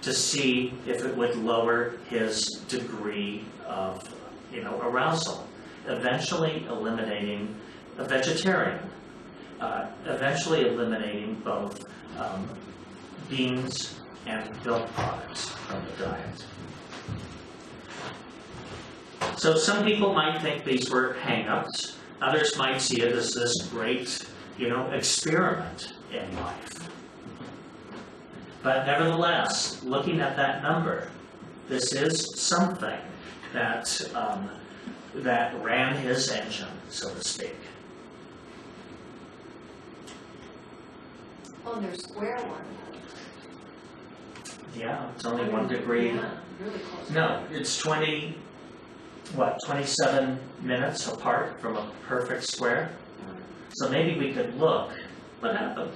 S1: to see if it would lower his degree of, arousal, eventually eliminating a vegetarian, eventually eliminating both beans and milk products from the diet. So some people might think these were hang-ups. Others might see it as this great, experiment in life. But nevertheless, looking at that number, this is something that that ran his engine, so to speak.
S2: On their square one.
S1: Yeah, it's only 1 degree.
S2: Yeah, really close.
S1: No, it's 27 minutes apart from a perfect square. So maybe we could look what happened.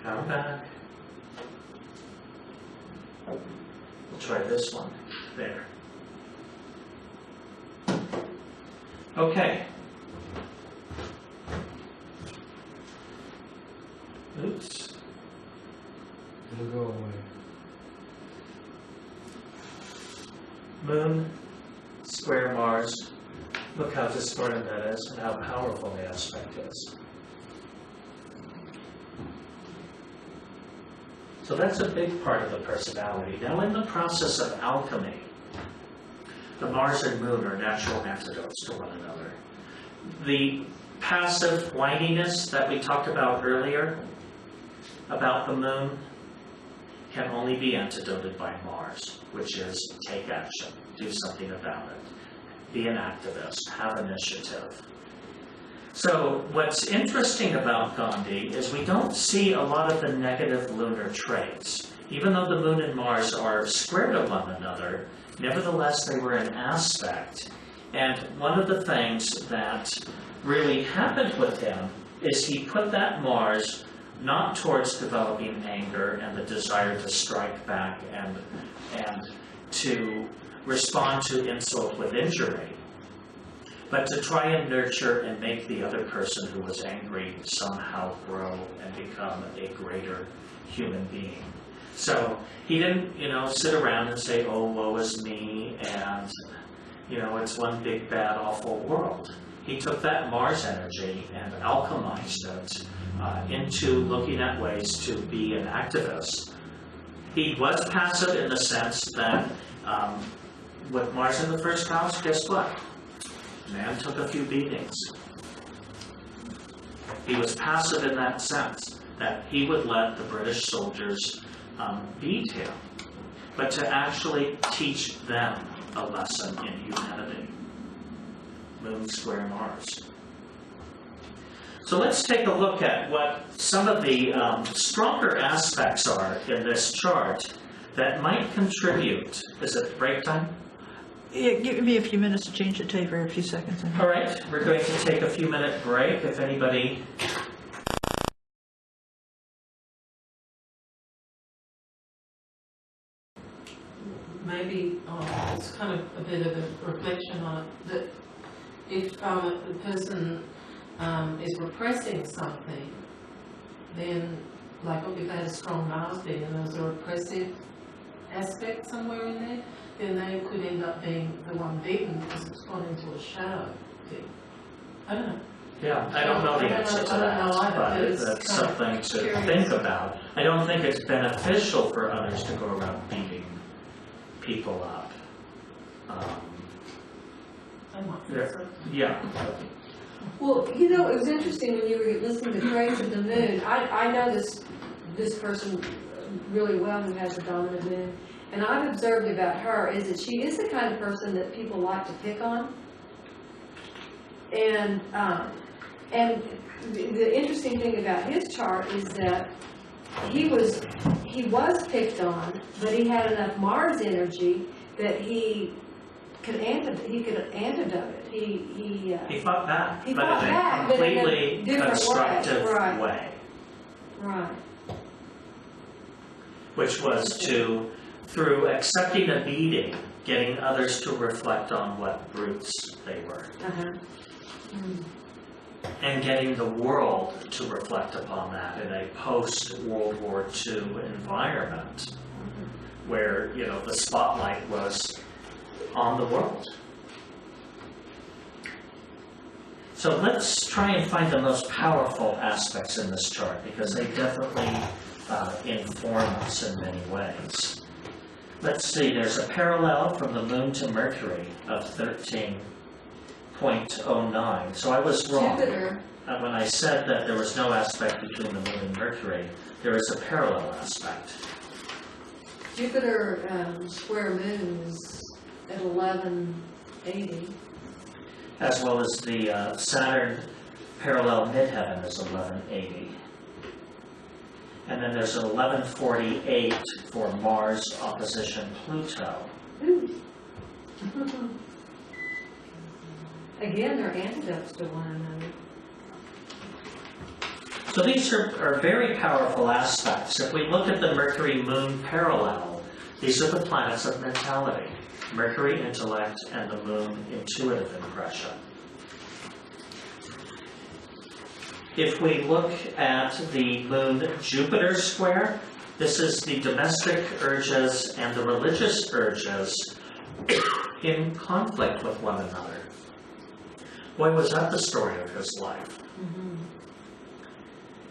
S1: Come back. We'll try this one. There. Okay. Oops.
S7: It'll go away.
S1: Moon, square Mars. Look how distorted that is and how powerful the aspect is. So that's a big part of the personality. Now, in the process of alchemy, the Mars and Moon are natural antidotes to one another. The passive whininess that we talked about earlier, about the Moon, can only be antidoted by Mars, which is take action, do something about it, be an activist, have initiative. So what's interesting about Gandhi is we don't see a lot of the negative lunar traits. Even though the Moon and Mars are square to one another, nevertheless they were an aspect. And one of the things that really happened with him is he put that Mars not towards developing anger and the desire to strike back and to respond to insult with injury, but to try and nurture and make the other person who was angry somehow grow and become a greater human being. So he didn't, sit around and say, oh, woe is me, and, it's one big, bad, awful world. He took that Mars energy and alchemized it into looking at ways to be an activist. He was passive in the sense that with Mars in the first house, guess what? Man took a few beatings. He was passive in that sense, that he would let the British soldiers beat him, but to actually teach them a lesson in humanity. Moon square Mars. So let's take a look at what some of the stronger aspects are in this chart that might contribute. Is it break time?
S4: Yeah, give me a few minutes to change the tape, or a few seconds.
S1: All right, we're going to take a few minute break. If anybody
S3: maybe it's kind of a bit of a reflection on it, that if a person is repressing something, then like if they had a strong Mars being and there was a repressive aspect somewhere in there, then they could end up being the one beaten because it's gone into a shadow thing. I don't know.
S1: Yeah, I don't know the answer to that, but it's something to think about. I don't think it's beneficial for others to go around beating people up.
S3: I might think so.
S1: Yeah.
S2: Well, you know, it was interesting when you were listening to Praise of the Moon. I know this person really well who has a dominant moon, and I've observed about her is that she is the kind of person that people like to pick on. And the interesting thing about his chart is that he was picked on, but he had enough Mars energy that he could antidote it. He
S1: fought back,
S2: He
S1: but
S2: fought
S1: in
S2: back,
S1: a
S2: but in a
S1: completely
S2: different way,
S1: constructive
S2: right.
S1: way,
S2: right.
S1: which was through accepting a beating, getting others to reflect on what brutes they were. And getting the world to reflect upon that in a post-World War II environment where, you know, the spotlight was on the world. So let's try and find the most powerful aspects in this chart because they definitely inform us in many ways. Let's see, there's a parallel from the Moon to Mercury of 13.09. So I was wrong.
S2: Jupiter.
S1: When I said that there was no aspect between the Moon and Mercury, there is a parallel aspect.
S2: Jupiter square moon is at 1180.
S1: As well as the Saturn parallel midheaven is 1180. And then there's an 1148 for Mars opposition Pluto.
S2: Again, they're antidotes to one another.
S1: So these are very powerful aspects. If we look at the Mercury-Moon parallel, these are the planets of mentality. Mercury, intellect, and the Moon, intuitive impression. If we look at the Moon-Jupiter square, this is the domestic urges and the religious urges in conflict with one another. Boy, was that the story of his life.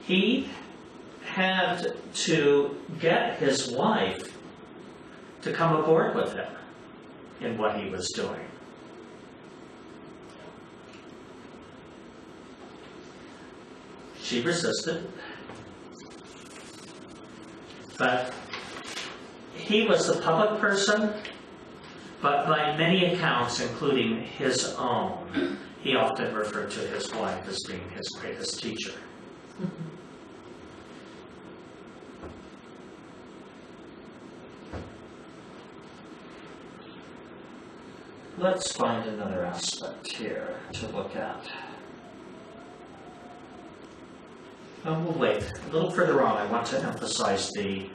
S1: He had to get his wife to come aboard with him in what he was doing. She resisted, but he was the public person, but by many accounts, including his own, he often referred to his wife as being his greatest teacher. Let's find another aspect here to look at. We'll wait. A little further on, I want to emphasize the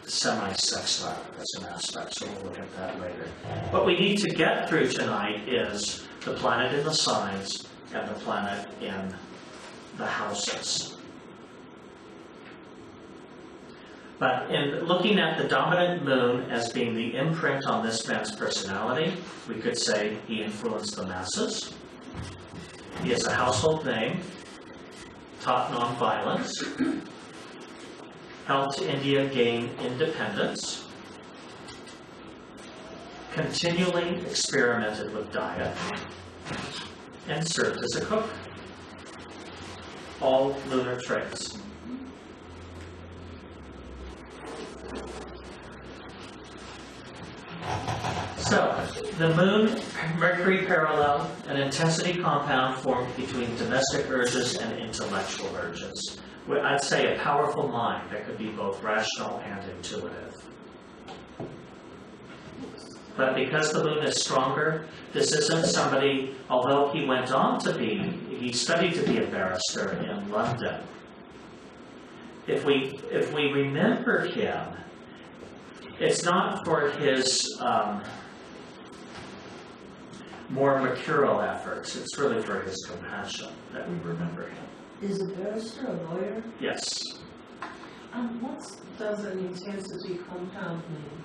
S1: semi-sextile as an aspect, so we'll look at that later. What we need to get through tonight is the planet in the signs and the planet in the houses. But in looking at the dominant moon as being the imprint on this man's personality, we could say he influenced the masses. He is a household name, taught nonviolence, helped India gain independence, continually experimented with diet, and served as a cook. All lunar traits. So, the Moon-Mercury parallel, an intensity compound formed between domestic urges and intellectual urges. I'd say a powerful mind that could be both rational and intuitive. But because the moon is stronger, this isn't somebody, although he went on to be, he studied to be a barrister in London. If we remember him, it's not for his more mercurial efforts, it's really for his compassion that we remember him.
S5: Is a barrister a lawyer?
S1: Yes.
S3: What does an intensity compound mean?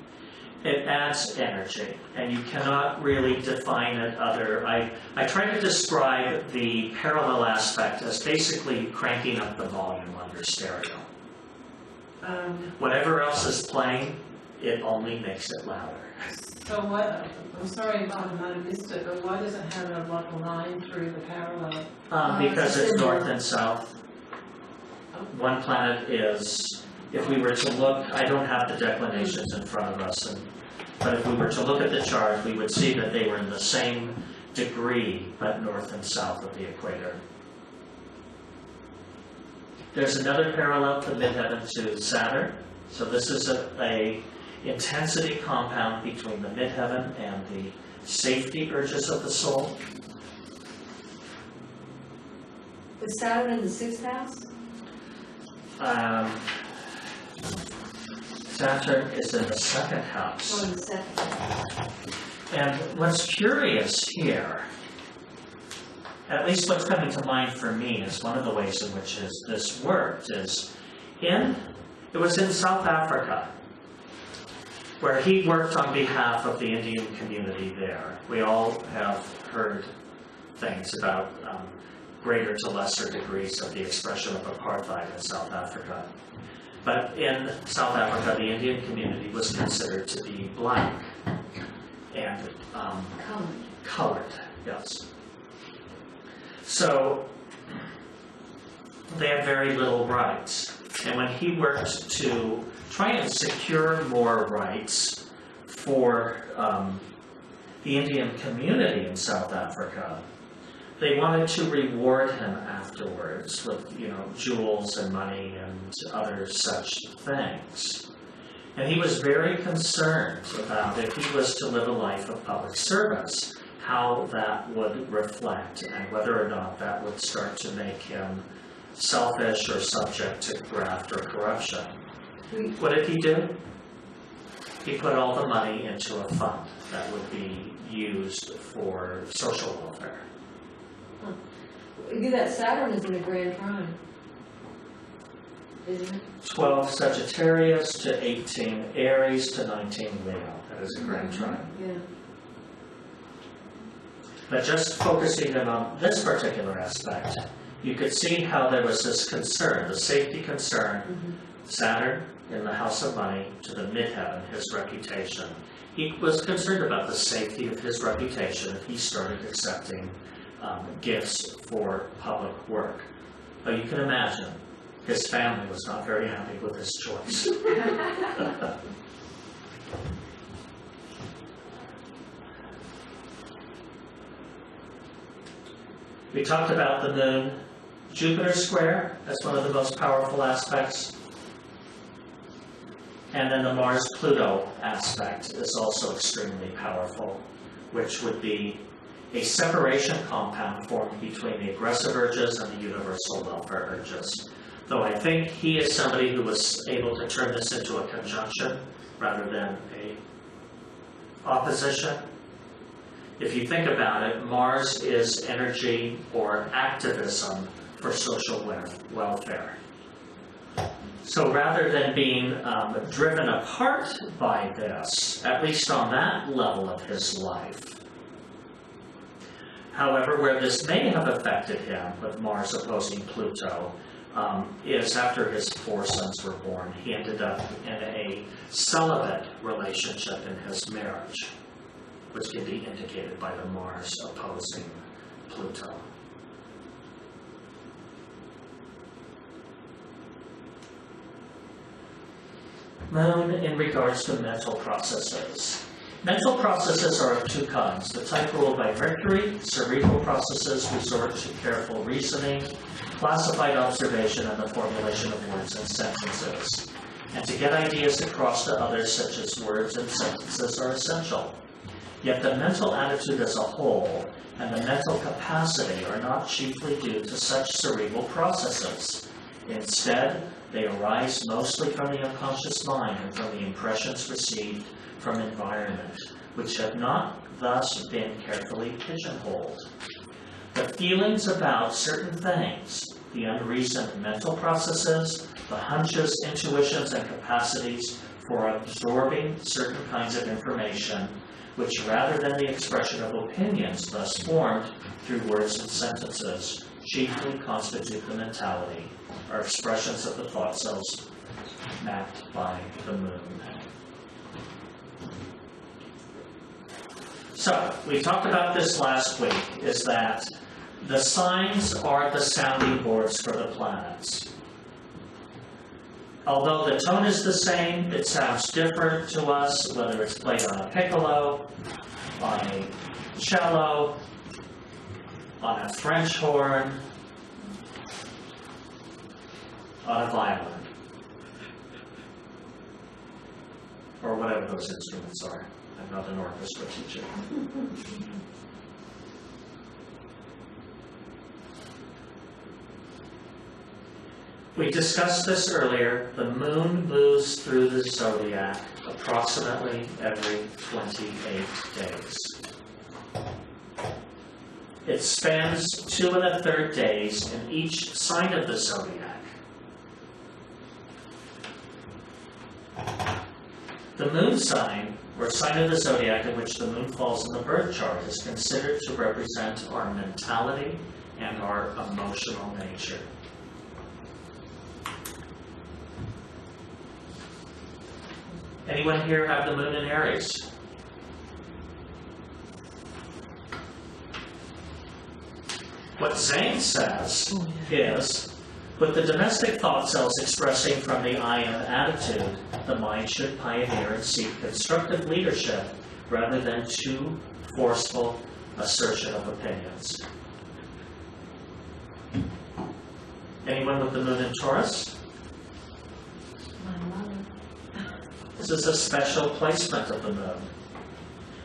S1: It adds energy, and you cannot really define it other. I try to describe the parallel aspect as basically cranking up the volume under stereo. Whatever else is playing, it only makes it louder.
S3: So what, I'm sorry if I might have missed it, but why does it have a line through the parallel?
S1: Because it's north and south. One planet is, if we were to look, I don't have the declinations in front of us, but if we were to look at the chart, we would see that they were in the same degree, but north and south of the equator. There's another parallel to midheaven to Saturn. So this is a intensity compound between the midheaven and the safety urges of the soul.
S2: Is Saturn in the 6th house?
S1: Saturn is in the 2nd house.
S2: Or in the 2nd?
S1: And what's curious here, at least what's coming to mind for me is one of the ways in which this worked is it was in South Africa, where he worked on behalf of the Indian community there. We all have heard things about greater to lesser degrees of the expression of apartheid in South Africa. But in South Africa, the Indian community was considered to be black and colored, yes. So they had very little rights. And when he worked to try and secure more rights for the Indian community in South Africa, they wanted to reward him afterwards with, jewels and money and other such things. And he was very concerned about if he was to live a life of public service, how that would reflect and whether or not that would start to make him selfish or subject to graft or corruption. What did he do? He put all the money into a fund that would be used for social welfare.
S2: That Saturn is in a grand trine, isn't it?
S1: 12 Sagittarius to 18 Aries to 19 Leo. That is a grand trine.
S2: Yeah.
S1: But just focusing in on this particular aspect, you could see how there was this concern, the safety concern, Saturn in the house of money to the midheaven, his reputation. He was concerned about the safety of his reputation if he started accepting gifts for public work. But you can imagine, his family was not very happy with his choice. We talked about the moon. Jupiter square, that's one of the most powerful aspects. And then the Mars-Pluto aspect is also extremely powerful, which would be a separation compound formed between the aggressive urges and the universal welfare urges. Though I think he is somebody who was able to turn this into a conjunction rather than a opposition. If you think about it, Mars is energy or activism for social welfare. So rather than being driven apart by this, at least on that level of his life, however, where this may have affected him with Mars opposing Pluto is after his 4 sons were born, he ended up in a celibate relationship in his marriage, which can be indicated by the Mars opposing Pluto. Moon in regards to mental processes. Mental processes are of 2 kinds. The type ruled by Mercury, cerebral processes resort to careful reasoning, classified observation, and the formulation of words and sentences. And to get ideas across to others, such as words and sentences, are essential. Yet the mental attitude as a whole and the mental capacity are not chiefly due to such cerebral processes. Instead, they arise mostly from the unconscious mind and from the impressions received from environment, which have not thus been carefully pigeonholed. The feelings about certain things, the unreasoned mental processes, the hunches, intuitions, and capacities for absorbing certain kinds of information, which rather than the expression of opinions thus formed through words and sentences, chiefly constitute the mentality, are expressions of the thought cells mapped by the moon. So, we talked about this last week, is that the signs are the sounding boards for the planets. Although the tone is the same, it sounds different to us, whether it's played on a piccolo, on a cello, on a French horn, on a violin, or whatever those instruments are. I'm not an orchestra teacher. We discussed this earlier. The moon moves through the zodiac approximately every 28 days. It spends 2 1/3 days in each sign of the zodiac. The moon sign, or sign of the zodiac in which the moon falls in the birth chart, is considered to represent our mentality and our emotional nature. Anyone here have the moon in Aries? What Zane says is, with the domestic thought cells expressing from the I am attitude, the mind should pioneer and seek constructive leadership rather than too forceful assertion of opinions. Anyone with the moon in Taurus? This is a special placement of the moon.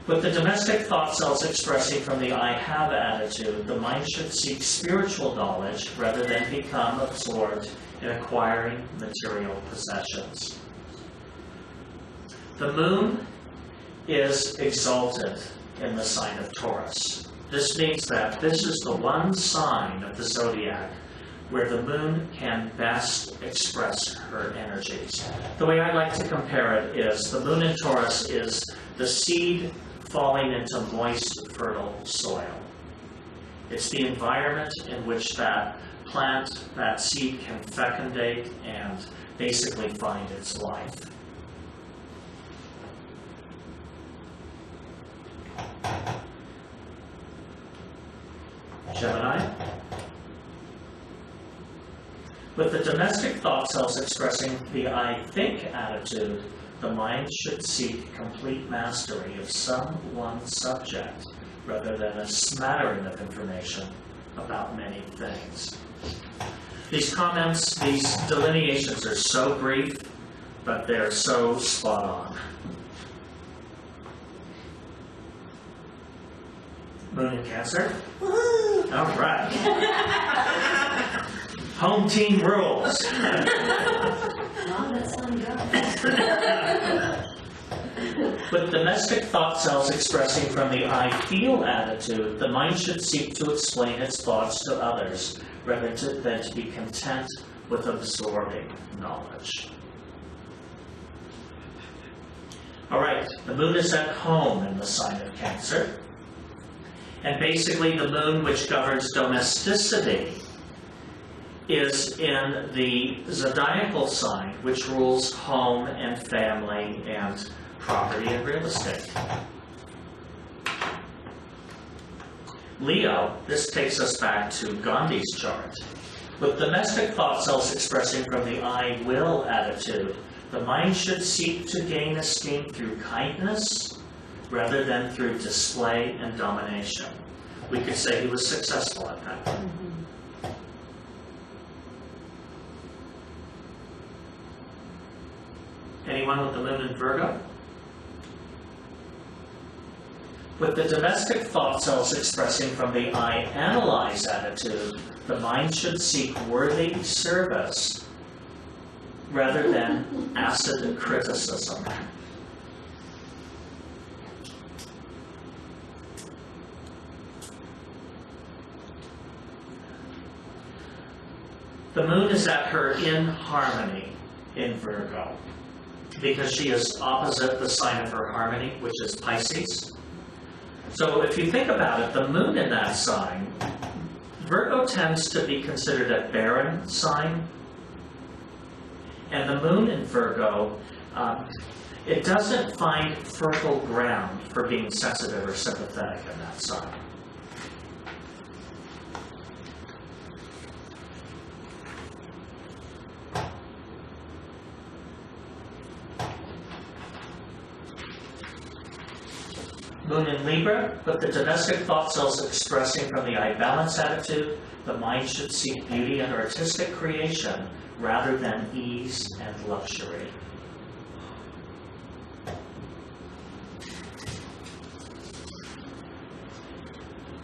S1: With the domestic thought cells expressing from the I have attitude, the mind should seek spiritual knowledge rather than become absorbed in acquiring material possessions. The moon is exalted in the sign of Taurus. This means that this is the one sign of the zodiac where the moon can best express her energies. The way I like to compare it is the moon in Taurus is the seed falling into moist, fertile soil. It's the environment in which that plant, that seed can fecundate and basically find its life. Gemini? With the domestic thought cells expressing the I think attitude, the mind should seek complete mastery of some one subject rather than a smattering of information about many things. These comments, these delineations are so brief, but they're so spot on. Moon in Cancer? Woo-hoo! All right. Home team rules. With domestic thought cells expressing from the I feel attitude, the mind should seek to explain its thoughts to others rather than to be content with absorbing knowledge. All right, the moon is at home in the sign of Cancer. And basically the moon, which governs domesticity, is in the zodiacal sign, which rules home and family and property and real estate. Leo, this takes us back to Gandhi's chart. With domestic thought cells expressing from the I will attitude, the mind should seek to gain esteem through kindness rather than through display and domination. We could say he was successful at that. Anyone with the moon in Virgo? With the domestic thought cells expressing from the I analyze attitude, the mind should seek worthy service rather than acid criticism. The moon is at her in harmony in Virgo because she is opposite the sign of her harmony, which is Pisces. So if you think about it, the moon in that sign, Virgo tends to be considered a barren sign. And the moon in Virgo, it doesn't find fertile ground for being sensitive or sympathetic in that sign. Moon in Libra, with the domestic thought cells expressing from the I balance attitude, the mind should seek beauty and artistic creation rather than ease and luxury.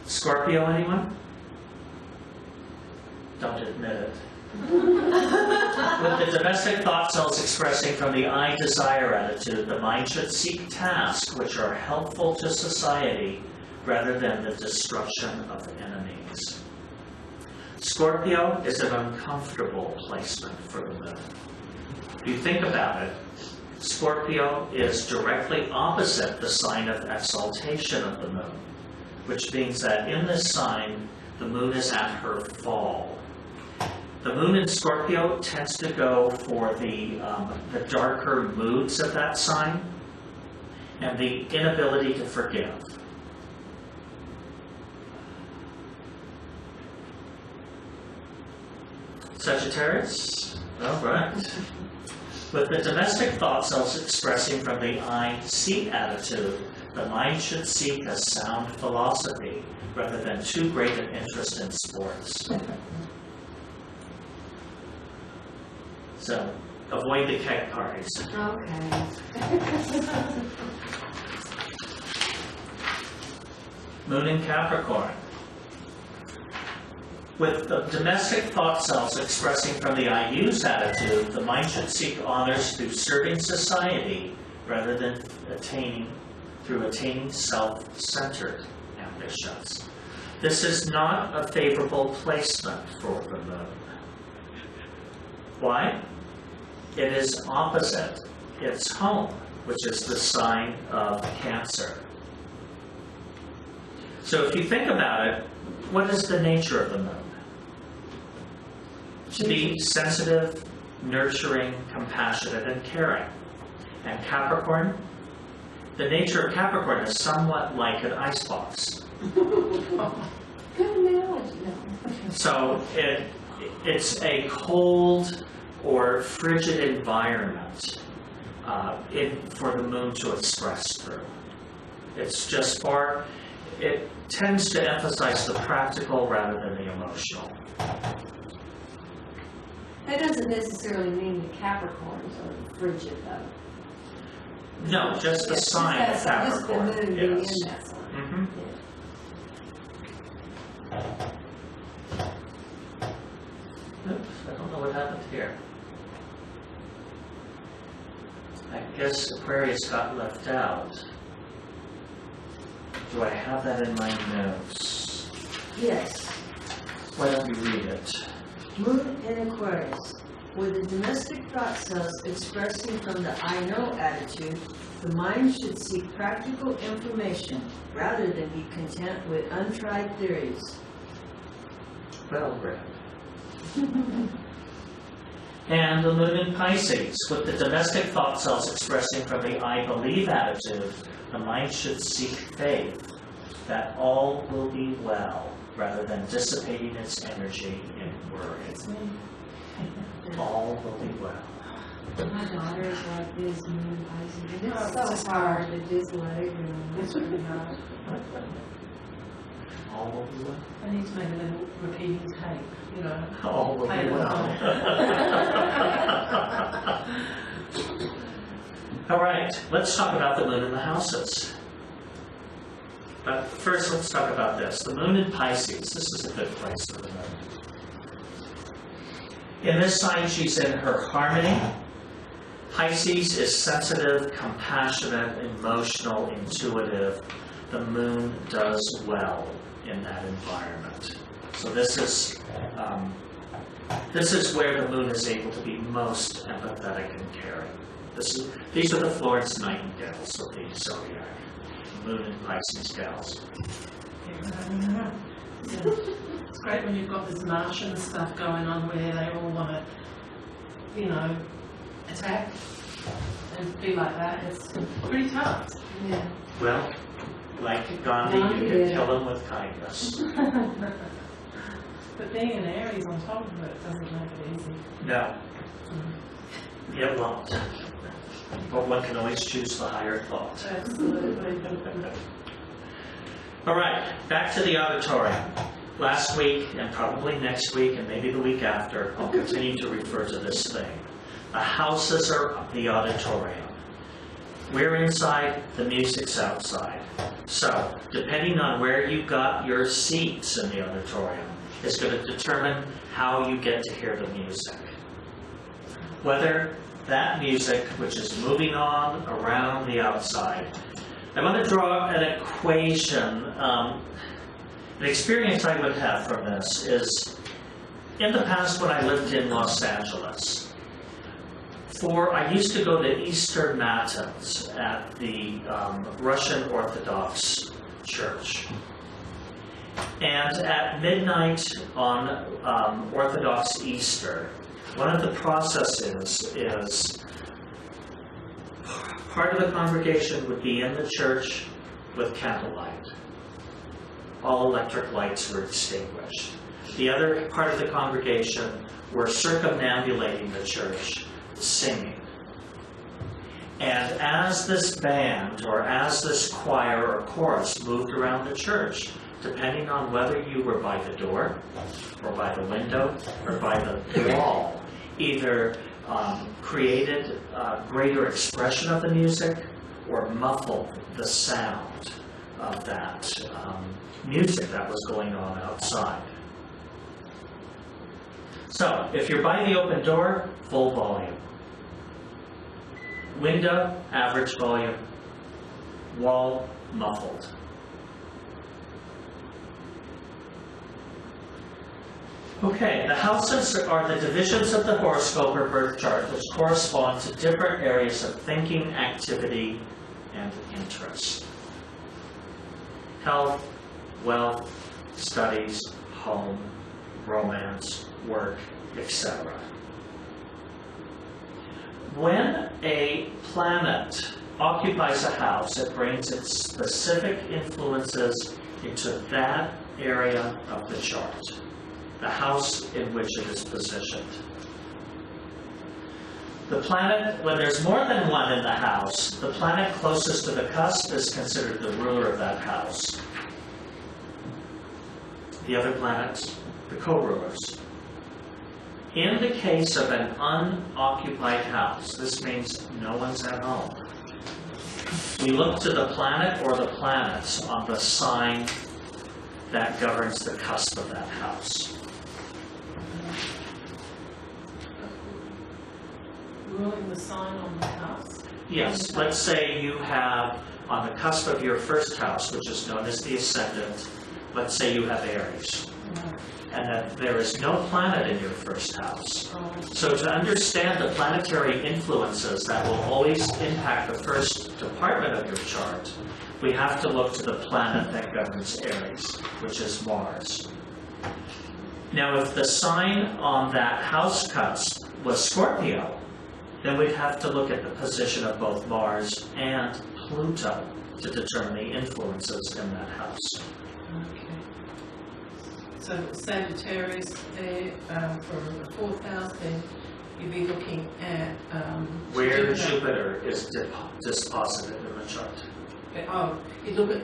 S1: Scorpio, anyone? Don't admit it. With the domestic thought cells expressing from the I desire attitude, the mind should seek tasks which are helpful to society rather than the destruction of enemies. Scorpio is an uncomfortable placement for the moon. If you think about it, Scorpio is directly opposite the sign of exaltation of the moon, which means that in this sign, the moon is at her fall. The moon in Scorpio tends to go for the darker moods of that sign and the inability to forgive. Sagittarius? All right. With the domestic thought cells expressing from the I seek attitude, the mind should seek a sound philosophy rather than too great an interest in sports. So, avoid the keg parties.
S2: Okay.
S1: Moon in Capricorn. With the domestic thought cells expressing from the I use attitude, the mind should seek honors through serving society rather than attaining self-centered ambitions. This is not a favorable placement for the moon. Why? It is opposite its home, which is the sign of Cancer. So if you think about it, what is the nature of the moon? To be sensitive, nurturing, compassionate, and caring. And Capricorn, the nature of Capricorn is somewhat like an icebox.
S2: Good analogy.
S1: So it's a cold or frigid environment for the moon to express through. It's just it tends to emphasize the practical rather than the emotional.
S2: That doesn't necessarily mean the Capricorns are frigid, though.
S1: No, just the sign of Capricorn.
S2: Just the moon being
S1: Yes.
S2: in that sign.
S1: Mm-hmm. Oops, I don't know what happened here. I guess Aquarius got left out. Do I have that in my notes?
S5: Yes.
S1: Why don't you read it?
S5: Moon in Aquarius. With the domestic thought cells expressing from the I know attitude, the mind should seek practical information rather than be content with untried theories.
S1: Well read. And the moon in Pisces, with the domestic thought cells expressing from the I believe attitude, the mind should seek faith that all will be well, rather than dissipating its energy in worry. All will be well.
S2: My daughter is like this, moon Pisces, and it's so hard to just let it go. It's really hard.
S1: All will be well.
S3: I need to make a little repeating tape, you know.
S1: All will
S3: play
S1: be
S3: it
S1: well.
S3: along.
S1: All right, let's talk about the moon in the houses. But first, let's talk about this. The moon in Pisces. This is a good place for the moon. In this sign, she's in her harmony. Pisces is sensitive, compassionate, emotional, intuitive. The moon does well in that environment. So this is where the moon is able to be most empathetic and caring. These are the Florence Nightingales of the Zodiac. Moon and Pisces gals.
S3: Yeah. It's great when you've got this Martian stuff going on where they all want to, you know, attack and be like that. It's pretty tough.
S2: Yeah.
S1: Well, like Gandhi, you can kill them with kindness.
S3: But being an Aries on top of it doesn't make it easy.
S1: No, it won't. But one can always choose the higher thought.
S3: Absolutely.
S1: All right, back to the auditorium. Last week, and probably next week, and maybe the week after, I'll continue to refer to this thing. The houses are the auditorium. We're inside, the music's outside. So, depending on where you got your seats in the auditorium, is going to determine how you get to hear the music. Whether that music, which is moving on around the outside. I want to draw an equation. An experience I would have from this is, in the past when I lived in Los Angeles, I used to go to Easter Matins at the Russian Orthodox Church. And at midnight on Orthodox Easter, one of the processes is part of the congregation would be in the church with candlelight. All electric lights were extinguished. The other part of the congregation were circumambulating the church, singing. And as this band, or as this choir or chorus moved around the church, depending on whether you were by the door, or by the window, or by the wall, either created greater expression of the music or muffled the sound of that music that was going on outside. So, if you're by the open door, full volume. Window, average volume. Wall, muffled. Okay, the houses are the divisions of the horoscope or birth chart which correspond to different areas of thinking, activity, and interest. Health, wealth, studies, home, romance, work, etc. When a planet occupies a house, it brings its specific influences into that area of the chart, the house in which it is positioned. The planet, when there's more than one in the house, the planet closest to the cusp is considered the ruler of that house. The other planets, the co-rulers. In the case of an unoccupied house, this means no one's at home. We look to the planet or the planets on the sign that governs the cusp of that house.
S3: Ruling the sign on the house?
S1: Yes, let's say you have on the cusp of your first house, which is known as the ascendant, let's say you have Aries, and that there is no planet in your first house. So to understand the planetary influences that will always impact the first department of your chart, we have to look to the planet that governs Aries, which is Mars. Now, if the sign on that house cusp was Scorpio, then we'd have to look at the position of both Mars and Pluto to determine the influences in that house.
S3: Okay. So Sagittarius there for the fourth house, then you'd be looking at
S1: Where Jupiter is disposited in the chart.
S3: Oh, you look at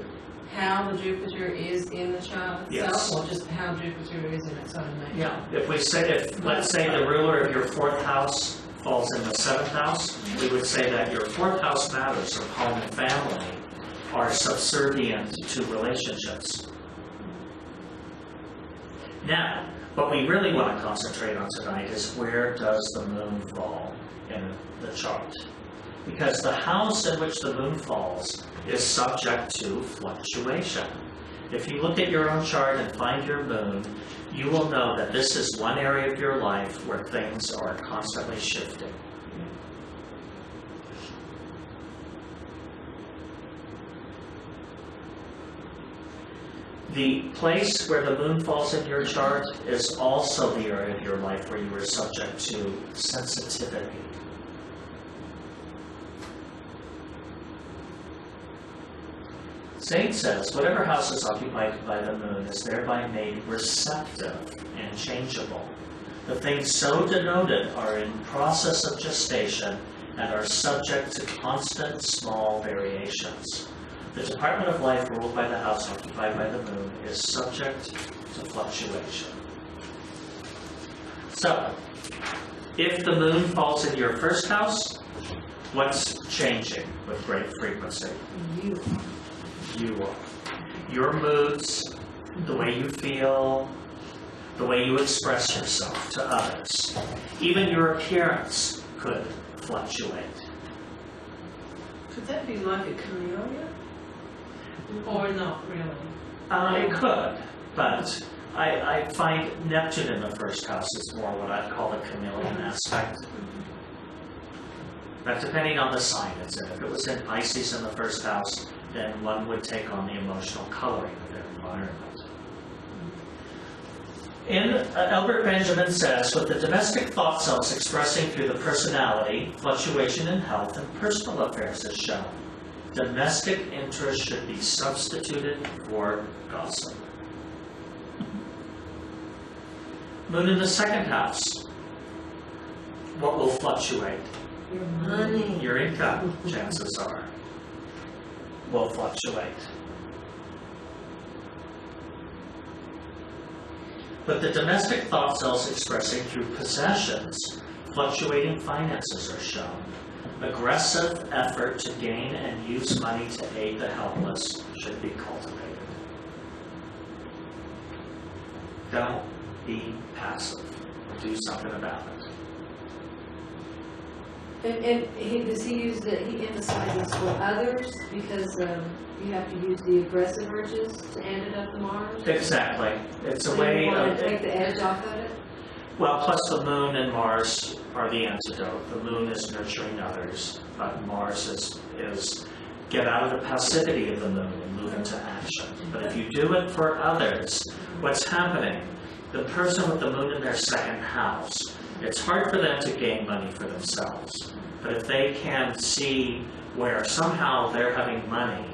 S3: how the Jupiter is in the chart itself,
S1: Yes.
S3: or just how Jupiter is in its own nature?
S1: Yeah, let's say the ruler of your fourth house falls in the seventh house, we would say that your fourth house matters of home and family are subservient to relationships. Now, what we really want to concentrate on tonight is where does the moon fall in the chart? Because the house in which the moon falls is subject to fluctuation. If you look at your own chart and find your moon, you will know that this is one area of your life where things are constantly shifting. The place where the moon falls in your chart is also the area of your life where you are subject to sensitivity. Saint says, whatever house is occupied by the moon is thereby made receptive and changeable. The things so denoted are in process of gestation and are subject to constant small variations. The department of life ruled by the house occupied by the moon is subject to fluctuation. So, if the moon falls in your first house, what's changing with great frequency? You are. Your moods, the way you feel, the way you express yourself to others, even your appearance could fluctuate.
S3: Could that be like a chameleon? Or not really?
S1: It could, but I find Neptune in the first house is more what I'd call a chameleon aspect. But depending on the sign it's in. If it was in Pisces in the first house, then one would take on the emotional coloring of their environment. Albert Benjamin says, with the domestic thought cells expressing through the personality, fluctuation in health and personal affairs is shown. Domestic interest should be substituted for gossip. Moon in the second house. What will fluctuate?
S5: Your money.
S1: Your income, chances are, will fluctuate. But the domestic thought cells expressing through possessions, fluctuating finances are shown. Aggressive effort to gain and use money to aid the helpless should be cultivated. Don't be passive. Do something about it.
S2: And does he use he emphasizes for others because you have to use the aggressive urges to end it up to Mars?
S1: Exactly. It's a
S2: So
S1: way
S2: you want
S1: of...
S2: to take the edge off of it?
S1: Well, plus the moon and Mars are the antidote. The moon is nurturing others, but Mars is get out of the passivity of the moon and move into action. But if you do it for others, what's happening? The person with the moon in their second house, it's hard for them to gain money for themselves. But if they can see where somehow they're having money,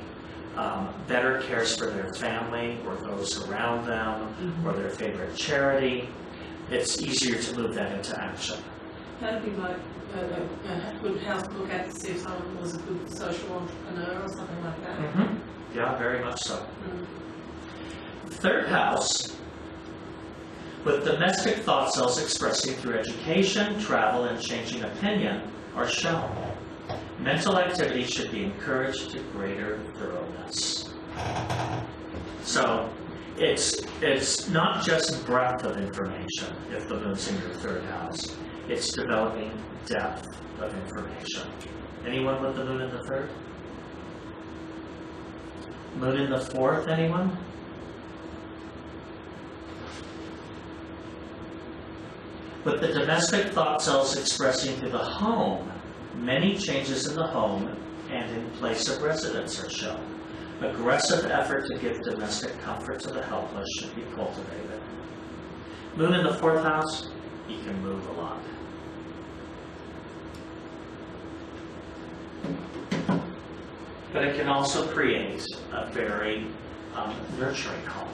S1: better cares for their family or those around them or their favorite charity, it's easier to move that into action.
S3: That'd be like a good house to look at to see if someone was a good social entrepreneur or something like that.
S1: Mm-hmm. Yeah, very much so. Third house, with domestic thought cells expressing through education, travel, and changing opinion, are shown. Mental activity should be encouraged to greater thoroughness. So, it's not just breadth of information if the moon's in your third house. It's developing depth of information. Anyone with the moon in the third? Moon in the fourth, anyone? With the domestic thought cells expressing through the home, many changes in the home and in place of residence are shown. Aggressive effort to give domestic comfort to the helpless should be cultivated. Moon in the fourth house, you can move a lot. But it can also create a very nurturing home,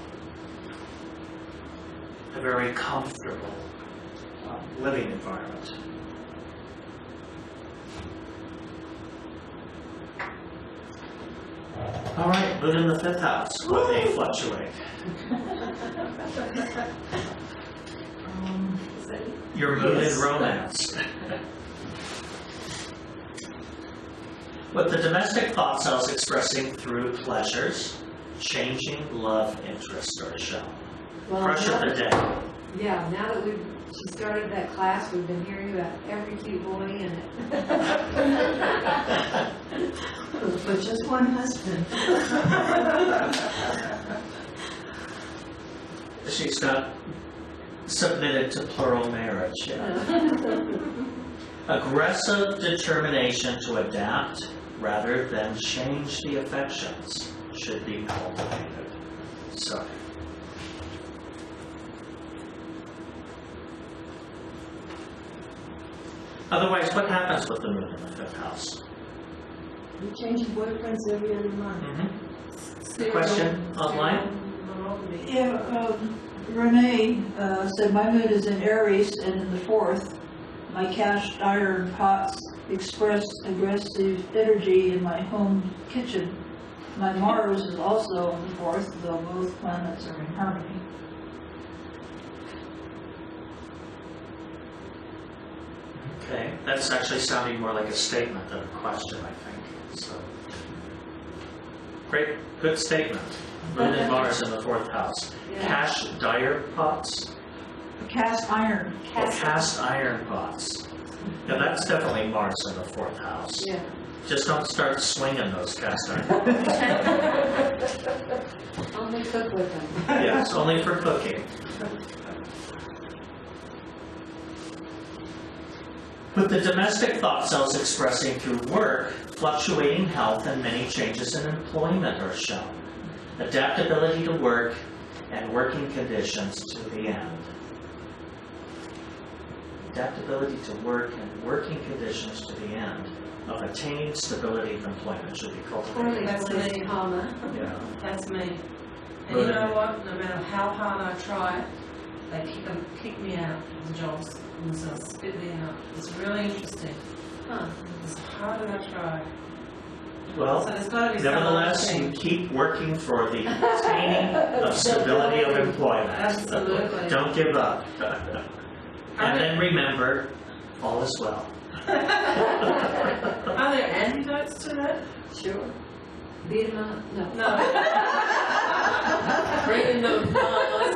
S1: a very comfortable living environment. All right, moon in the fifth house, what may fluctuate? Your moon in romance. With the domestic thought cells expressing through pleasures, changing love interest are shown.
S2: Well,
S1: Crush of the day.
S2: yeah, now that she started that class, we've been hearing about every cute boy in it.
S5: But just one husband.
S1: She's not submitted to plural marriage yet. Aggressive determination to adapt rather than change the affections should be cultivated. So, otherwise, what happens with the moon in the 5th house?
S5: You change boyfriends every other month.
S1: Question online?
S4: Yeah, Renee said my moon is in Aries and in the 4th. My cast iron pots express aggressive energy in my home kitchen. My Mars is also on the 4th, though both planets are in harmony.
S1: Okay, that's actually sounding more like a statement than a question, I think. So, great, good statement. Moon and Mars in the 4th house.
S2: Yeah.
S1: Cast dire pots.
S4: Cast iron.
S1: Cast iron pots. Yeah, that's definitely Mars in the 4th house.
S2: Yeah.
S1: Just don't start swinging those cast iron pots.
S2: Only cook with them.
S1: Yes, only for cooking. With the domestic thought cells expressing through work, fluctuating health and many changes in employment are shown. Adaptability to work and working conditions to the end. Adaptability to work and working conditions to the end of attaining stability of employment should be cultivated.
S3: That's me,
S2: comma.
S1: Yeah.
S3: that's me. And you know what, no matter how hard I try, they kick me out of the jobs and so spit me out. It's really interesting.
S2: Huh.
S3: As hard as I try.
S1: Well,
S3: So there's got to be some
S1: nevertheless,
S3: other
S1: you
S3: thing.
S1: keep working for the attaining of stability of employment.
S3: Absolutely.
S1: Don't give up. And then remember, all is well.
S3: Are there antidotes to that?
S2: Sure. Beat them up? No.
S3: No. Bring in the Mars.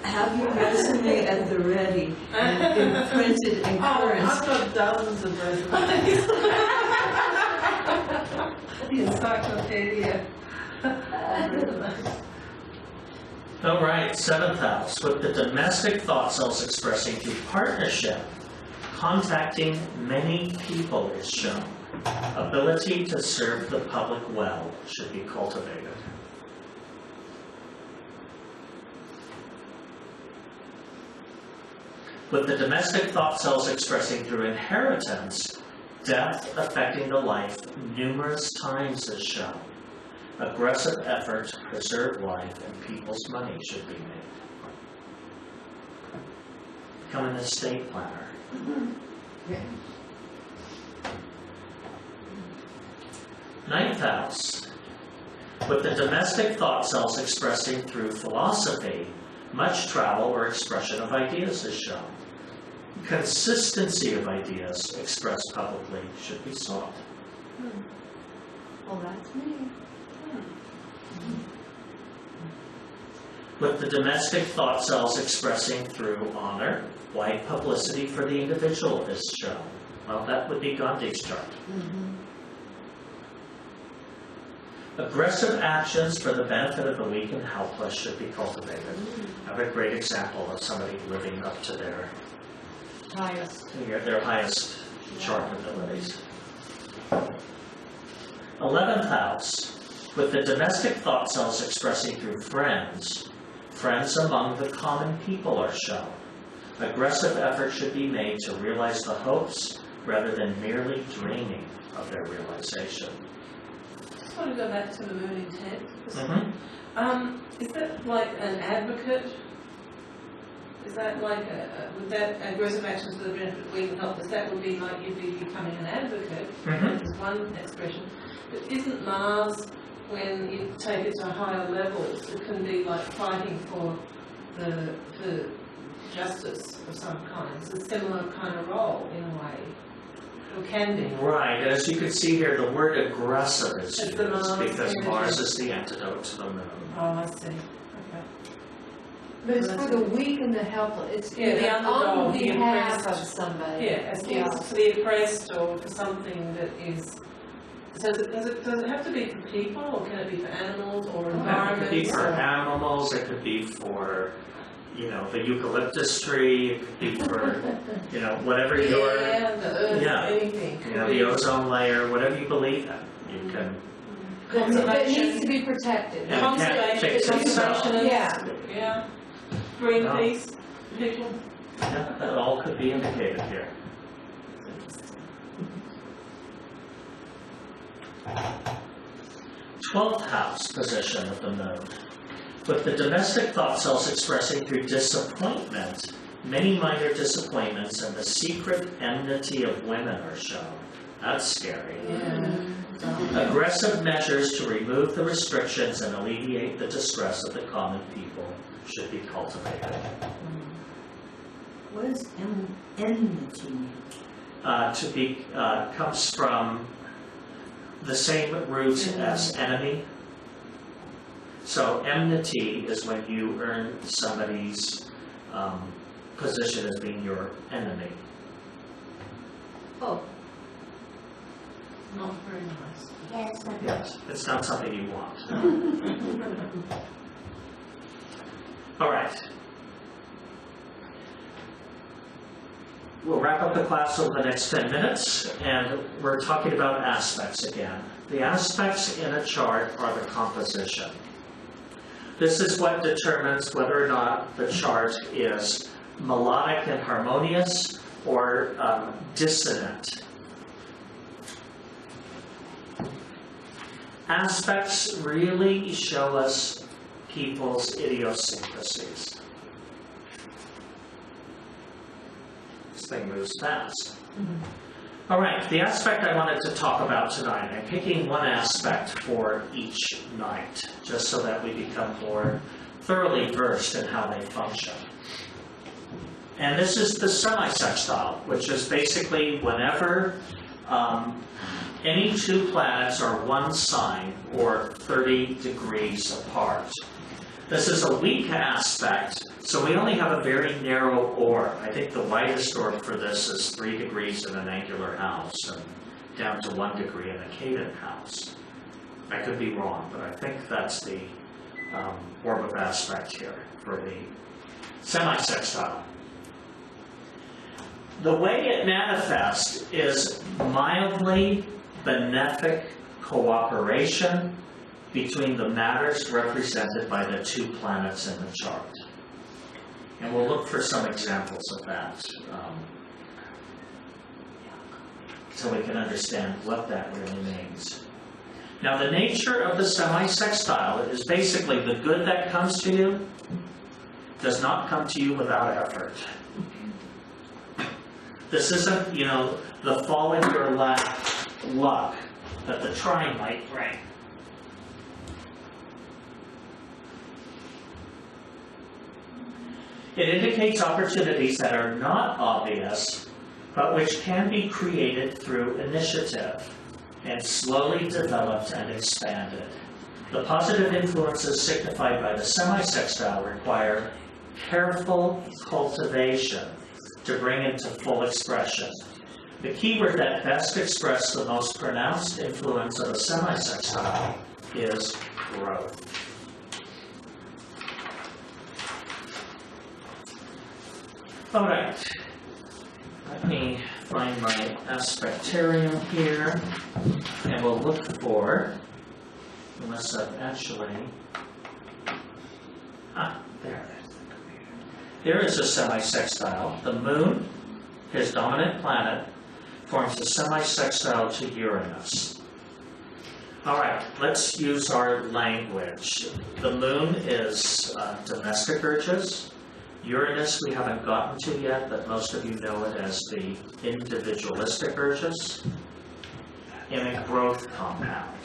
S5: Have your resume at the ready and imprinted in
S3: Oh,
S5: current.
S3: I've got dozens of resumes. The encyclopedia.
S1: All right, 7th house, with the domestic thought cells expressing through partnership, contacting many people is shown. Ability to serve the public well should be cultivated. With the domestic thought cells expressing through inheritance, death affecting the life numerous times is shown. Aggressive effort to preserve life and people's money should be made. Become an estate planner.
S2: Yeah.
S1: 9th house, with the domestic thought cells expressing through philosophy, much travel or expression of ideas is shown. Consistency of ideas expressed publicly should be sought.
S2: Well, that's me.
S1: With the domestic thought cells expressing through honor, wide publicity for the individual is shown. Well, that would be Gandhi's chart. Aggressive actions for the benefit of the weak and helpless should be cultivated. I have a great example of somebody living up to their highest chart abilities. 11th house, with the domestic thought cells expressing through friends, friends among the common people are shown. Aggressive effort should be made to realize the hopes rather than merely dreaming of their realization.
S3: I just want to go back to the moon in 10th. Is that like an advocate? Is that like would that aggressive actions for the benefit of weak and helpless, that would be like you'd be becoming an advocate, is one expression. But isn't Mars, when you take it to higher levels, it can be like fighting for justice of some kind? It's a similar kind of role in a way. or can be.
S1: Right, as you can see here, the word aggressive is
S3: It's
S1: used
S3: the Mars
S1: because
S3: energy.
S1: Mars is the antidote to the moon.
S3: Oh, I see, okay.
S2: But it's for the weak and the helpless, it's
S3: Yeah, the underdog,
S2: on
S3: the
S2: behalf
S3: oppressed.
S2: of somebody.
S3: Yeah, as
S2: Yeah.
S3: for the oppressed or for something that is, so does it have to be for people, or can it be for animals or
S1: It
S3: environments?
S1: could be for
S3: or-
S1: animals, it could be for, the eucalyptus tree, it could be for, whatever your,
S3: Yeah, the earth,
S1: Yeah.
S3: anything.
S1: the ozone layer, whatever you believe in, you can.
S2: It needs to
S3: Conservation,
S2: be protected.
S1: Yeah. can't
S3: conservation,
S1: fix itself.
S3: conservationists,
S2: Yeah.
S3: yeah. Greenpeace, people.
S1: Yeah, that all could be indicated here. Twelfth house position of the moon. With the domestic thought cells expressing through disappointment, many minor disappointments and the secret enmity of women are shown. That's scary. Aggressive measures to remove the restrictions and alleviate the distress of the common people should be cultivated.
S5: What does enmity mean?
S1: Comes from the same root as enemy. So enmity is when you earn somebody's position as being your enemy.
S2: Oh,
S3: Not very nice.
S1: Yes, it's not something you want. All right. We'll wrap up the class over the next 10 minutes, and we're talking about aspects again. The aspects in a chart are the composition. This is what determines whether or not the chart is melodic and harmonious or dissonant. Aspects really show us people's idiosyncrasies. This thing moves fast. All right, the aspect I wanted to talk about tonight, I'm picking one aspect for each night, just so that we become more thoroughly versed in how they function. And this is the semi-sextile, which is basically whenever any two planets are one sign or 30 degrees apart. This is a weak aspect, so we only have a very narrow orb. I think the widest orb for this is 3 degrees in an angular house and down to 1 degree in a cadent house. I could be wrong, but I think that's the orb of aspect here for the semi-sextile. The way it manifests is mildly benefic cooperation between the matters represented by the two planets in the chart. And we'll look for some examples of that so we can understand what that really means. Now, the nature of the semi-sextile is basically the good that comes to you does not come to you without effort. This isn't, the fall in your lap luck that the trine might bring. It indicates opportunities that are not obvious, but which can be created through initiative and slowly developed and expanded. The positive influences signified by the semi-sextile require careful cultivation to bring into full expression. The keyword that best expresses the most pronounced influence of a semi-sextile is growth. All right, let me find my aspectarium here, and we'll look for, unless I've actually, there it is. There is a semi-sextile. The moon, his dominant planet, forms a semi-sextile to Uranus. All right, let's use our language. The moon is domestic urges. Uranus we haven't gotten to yet, but most of you know it as the individualistic urges in a growth compound.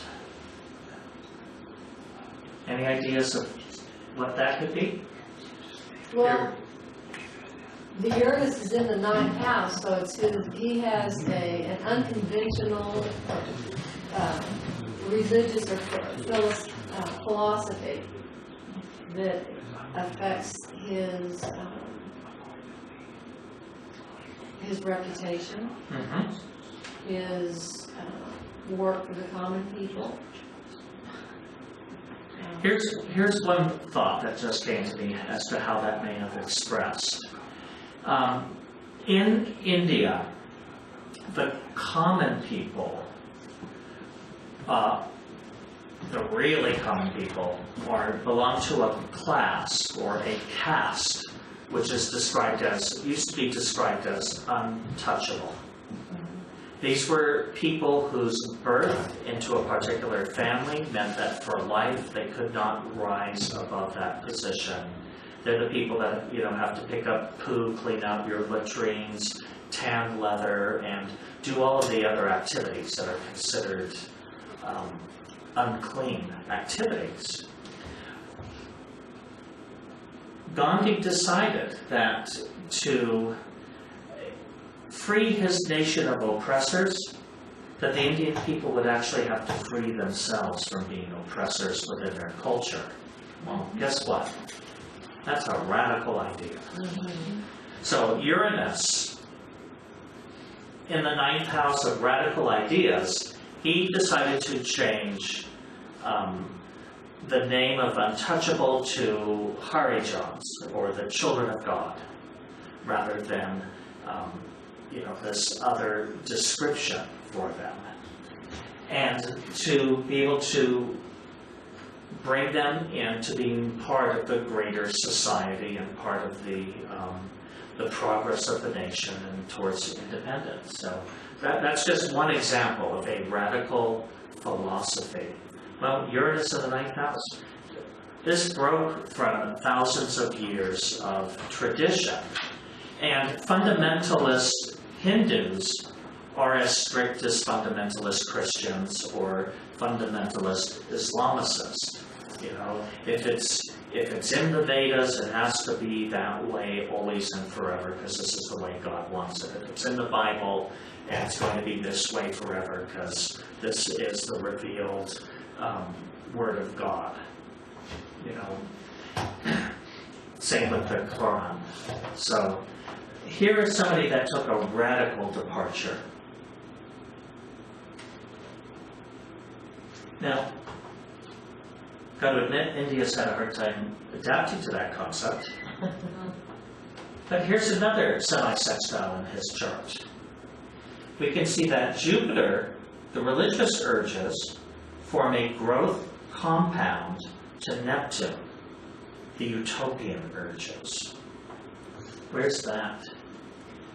S1: Any ideas of what that could be?
S2: well, the Uranus is in the 9th house, so he has an unconventional religious or philosophy that affects his reputation, his work for the common people.
S1: Here's one thought that just came to me as to how that may have expressed. In India, the common people, the really common people, belong to a class or a caste, which is used to be described as untouchable. These were people whose birth into a particular family meant that for life they could not rise above that position. They're the people that have to pick up poo, clean out your latrines, tan leather, and do all of the other activities that are considered unclean activities. Gandhi decided that to free his nation of oppressors, that the Indian people would actually have to free themselves from being oppressors within their culture. Well, guess what? That's a radical idea. So Uranus, in the 9th house of radical ideas, he decided to change the name of untouchable to Harijans, or the children of God, rather than this other description for them, and to be able to bring them into being part of the greater society and part of the progress of the nation and towards independence. So that's just one example of a radical philosophy. Well, Uranus in the 9th house. This broke from thousands of years of tradition, and fundamentalist Hindus are as strict as fundamentalist Christians or fundamentalist Islamicists. If it's in the Vedas, it has to be that way always and forever, because this is the way God wants it. If it's in the Bible, and it's going to be this way forever, because this is the revealed Word of God. Same with the Quran. So here is somebody that took a radical departure. Now, got to admit, India's had a hard time adapting to that concept. But here's another semi-sextile in his chart. We can see that Jupiter, the religious urges, form a growth compound to Neptune, the utopian urges. Where's that?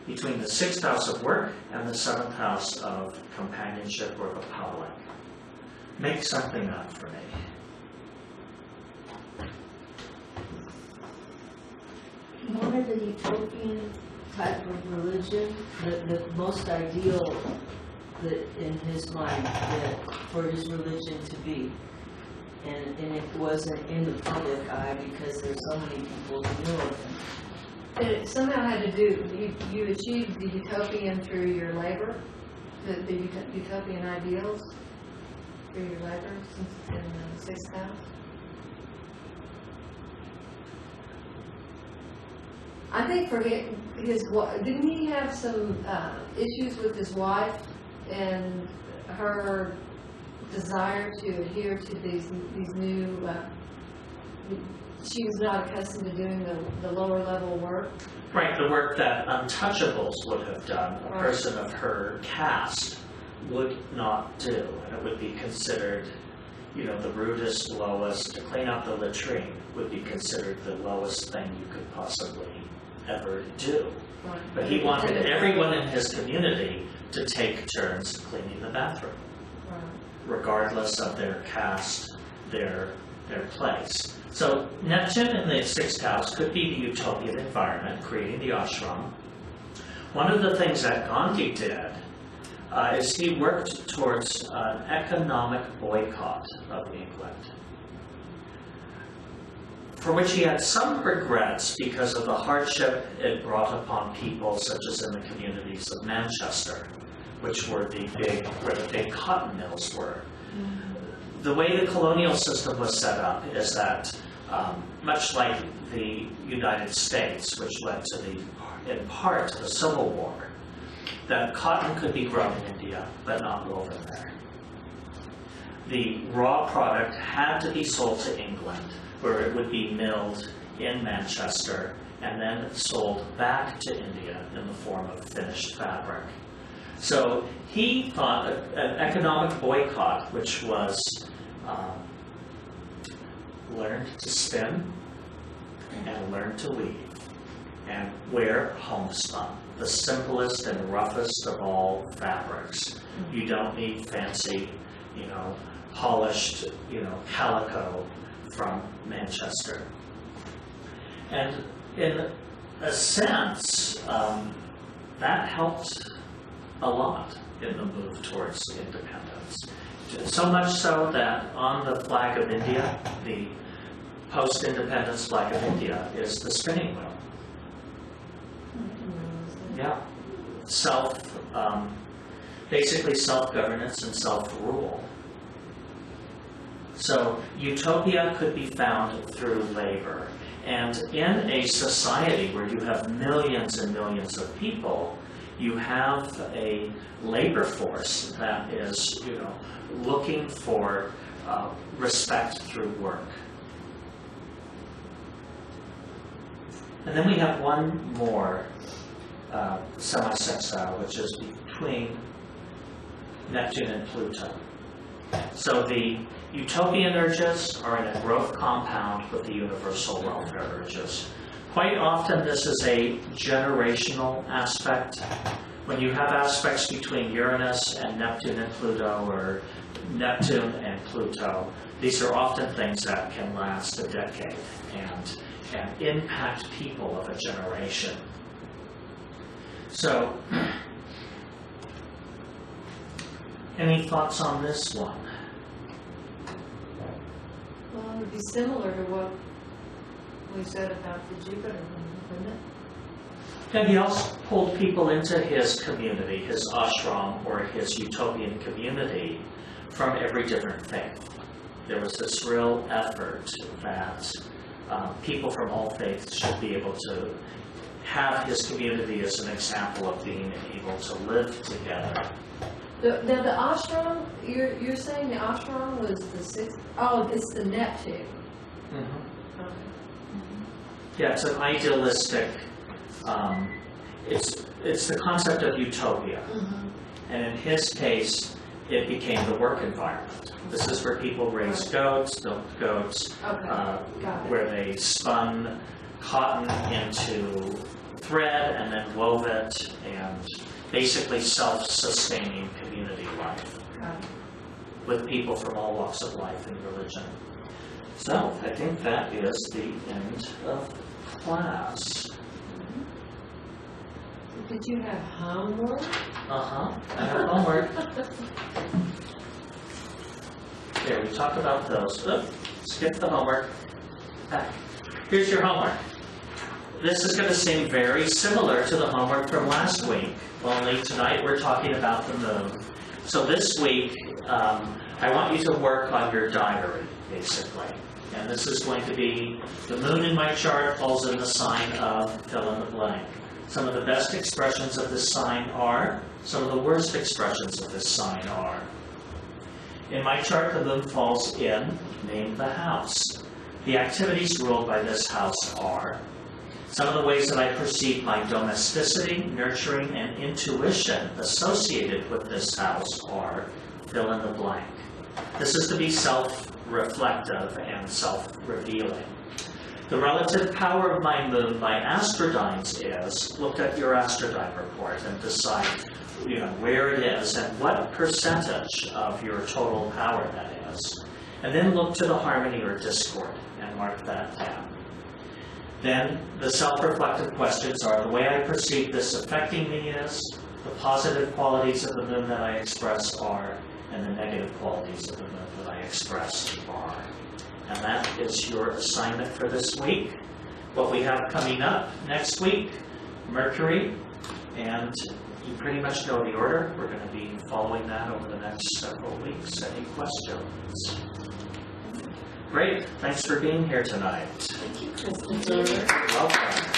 S1: Between the 6th house of work and the 7th house of companionship or the public. Make something up for me.
S5: One of the utopian type of religion, the most ideal that in his mind that for his religion to be. And it wasn't in the public eye because there's so many people who knew of him.
S2: And it somehow had to do, you achieved the utopian through your labor, the utopian ideals through your labor in the 6th house. I think for his didn't he have some issues with his wife and her desire to adhere to these new, she was not accustomed to doing the lower level work.
S1: Right, the work that untouchables would have done, a person of her caste would not do. And it would be considered, the rudest, lowest. To clean out the latrine would be considered the lowest thing you could possibly ever do.
S2: Right.
S1: But he wanted everyone in his community to take turns cleaning the bathroom, regardless of their caste, their place. So Neptune in the 6th house could be the utopian environment, creating the ashram. One of the things that Gandhi did is he worked towards an economic boycott of England. for which he had some regrets because of the hardship it brought upon people, such as in the communities of Manchester, which were where the big cotton mills were. The way the colonial system was set up is that, much like the United States, which led to in part, the Civil War, that cotton could be grown in India, but not woven there. The raw product had to be sold to England, where it would be milled in Manchester and then sold back to India in the form of finished fabric. So he thought an economic boycott, which was learn to spin and learn to weave and wear homespun, the simplest and roughest of all fabrics. You don't need fancy, polished, calico from Manchester. And in a sense, that helped a lot in the move towards independence. So much so that on the flag of India, the post-independence flag of India is the spinning wheel. Yeah. Basically self-governance and self-rule. So utopia could be found through labor. And in a society where you have millions and millions of people, you have a labor force that is, looking for respect through work. And then we have one more semi-sextile, which is between Neptune and Pluto. So the utopian urges are in a growth compound with the universal welfare urges. Quite often this is a generational aspect. When you have aspects between Uranus and Neptune and Pluto, or Neptune and Pluto, these are often things that can last a decade and impact people of a generation. So, any thoughts on this one?
S2: Well, it would be similar to what we said about the Jupiter one, wouldn't it?
S1: And he also pulled people into his community, his ashram or his utopian community, from every different faith. There was this real effort that people from all faiths should be able to have his community as an example of being able to live together.
S2: Now the ashram, you're saying the ashram was the sixth? Oh, it's the Neptune.
S1: Mm-hmm.
S2: Okay.
S1: Yeah, it's an idealistic. It's the concept of utopia, and in his case, it became the work environment. This is where people raised goats, milked goats, where they spun cotton into thread and then wove it, and basically self-sustaining community life with people from all walks of life and religion. So I think that is the end of class.
S2: Did you have homework?
S1: I have homework. There, we talked about those. Skip the homework. Back. Here's your homework. This is going to seem very similar to the homework from last week, only tonight we're talking about the moon. So this week, I want you to work on your diary, basically. And this is going to be, the moon in my chart falls in the sign of fill in the blank. Some of the best expressions of this sign are, some of the worst expressions of this sign are. In my chart, the moon falls in, name the house. The activities ruled by this house are, some of the ways that I perceive my domesticity, nurturing, and intuition associated with this house are, fill in the blank. This is to be self-reflective and self-revealing. The relative power of my moon by astrodynes is, look at your astrodyne report and decide where it is and what percentage of your total power that is. And then look to the harmony or discord and mark that down. Then the self-reflective questions are, the way I perceive this affecting me is, the positive qualities of the moon that I express are, and the negative qualities of the moon that I express are. And that is your assignment for this week. What we have coming up next week, Mercury, and you pretty much know the order. We're going to be following that over the next several weeks. Any questions? Great. Thanks for being here tonight.
S2: Thank you, Christopher.
S1: You're welcome.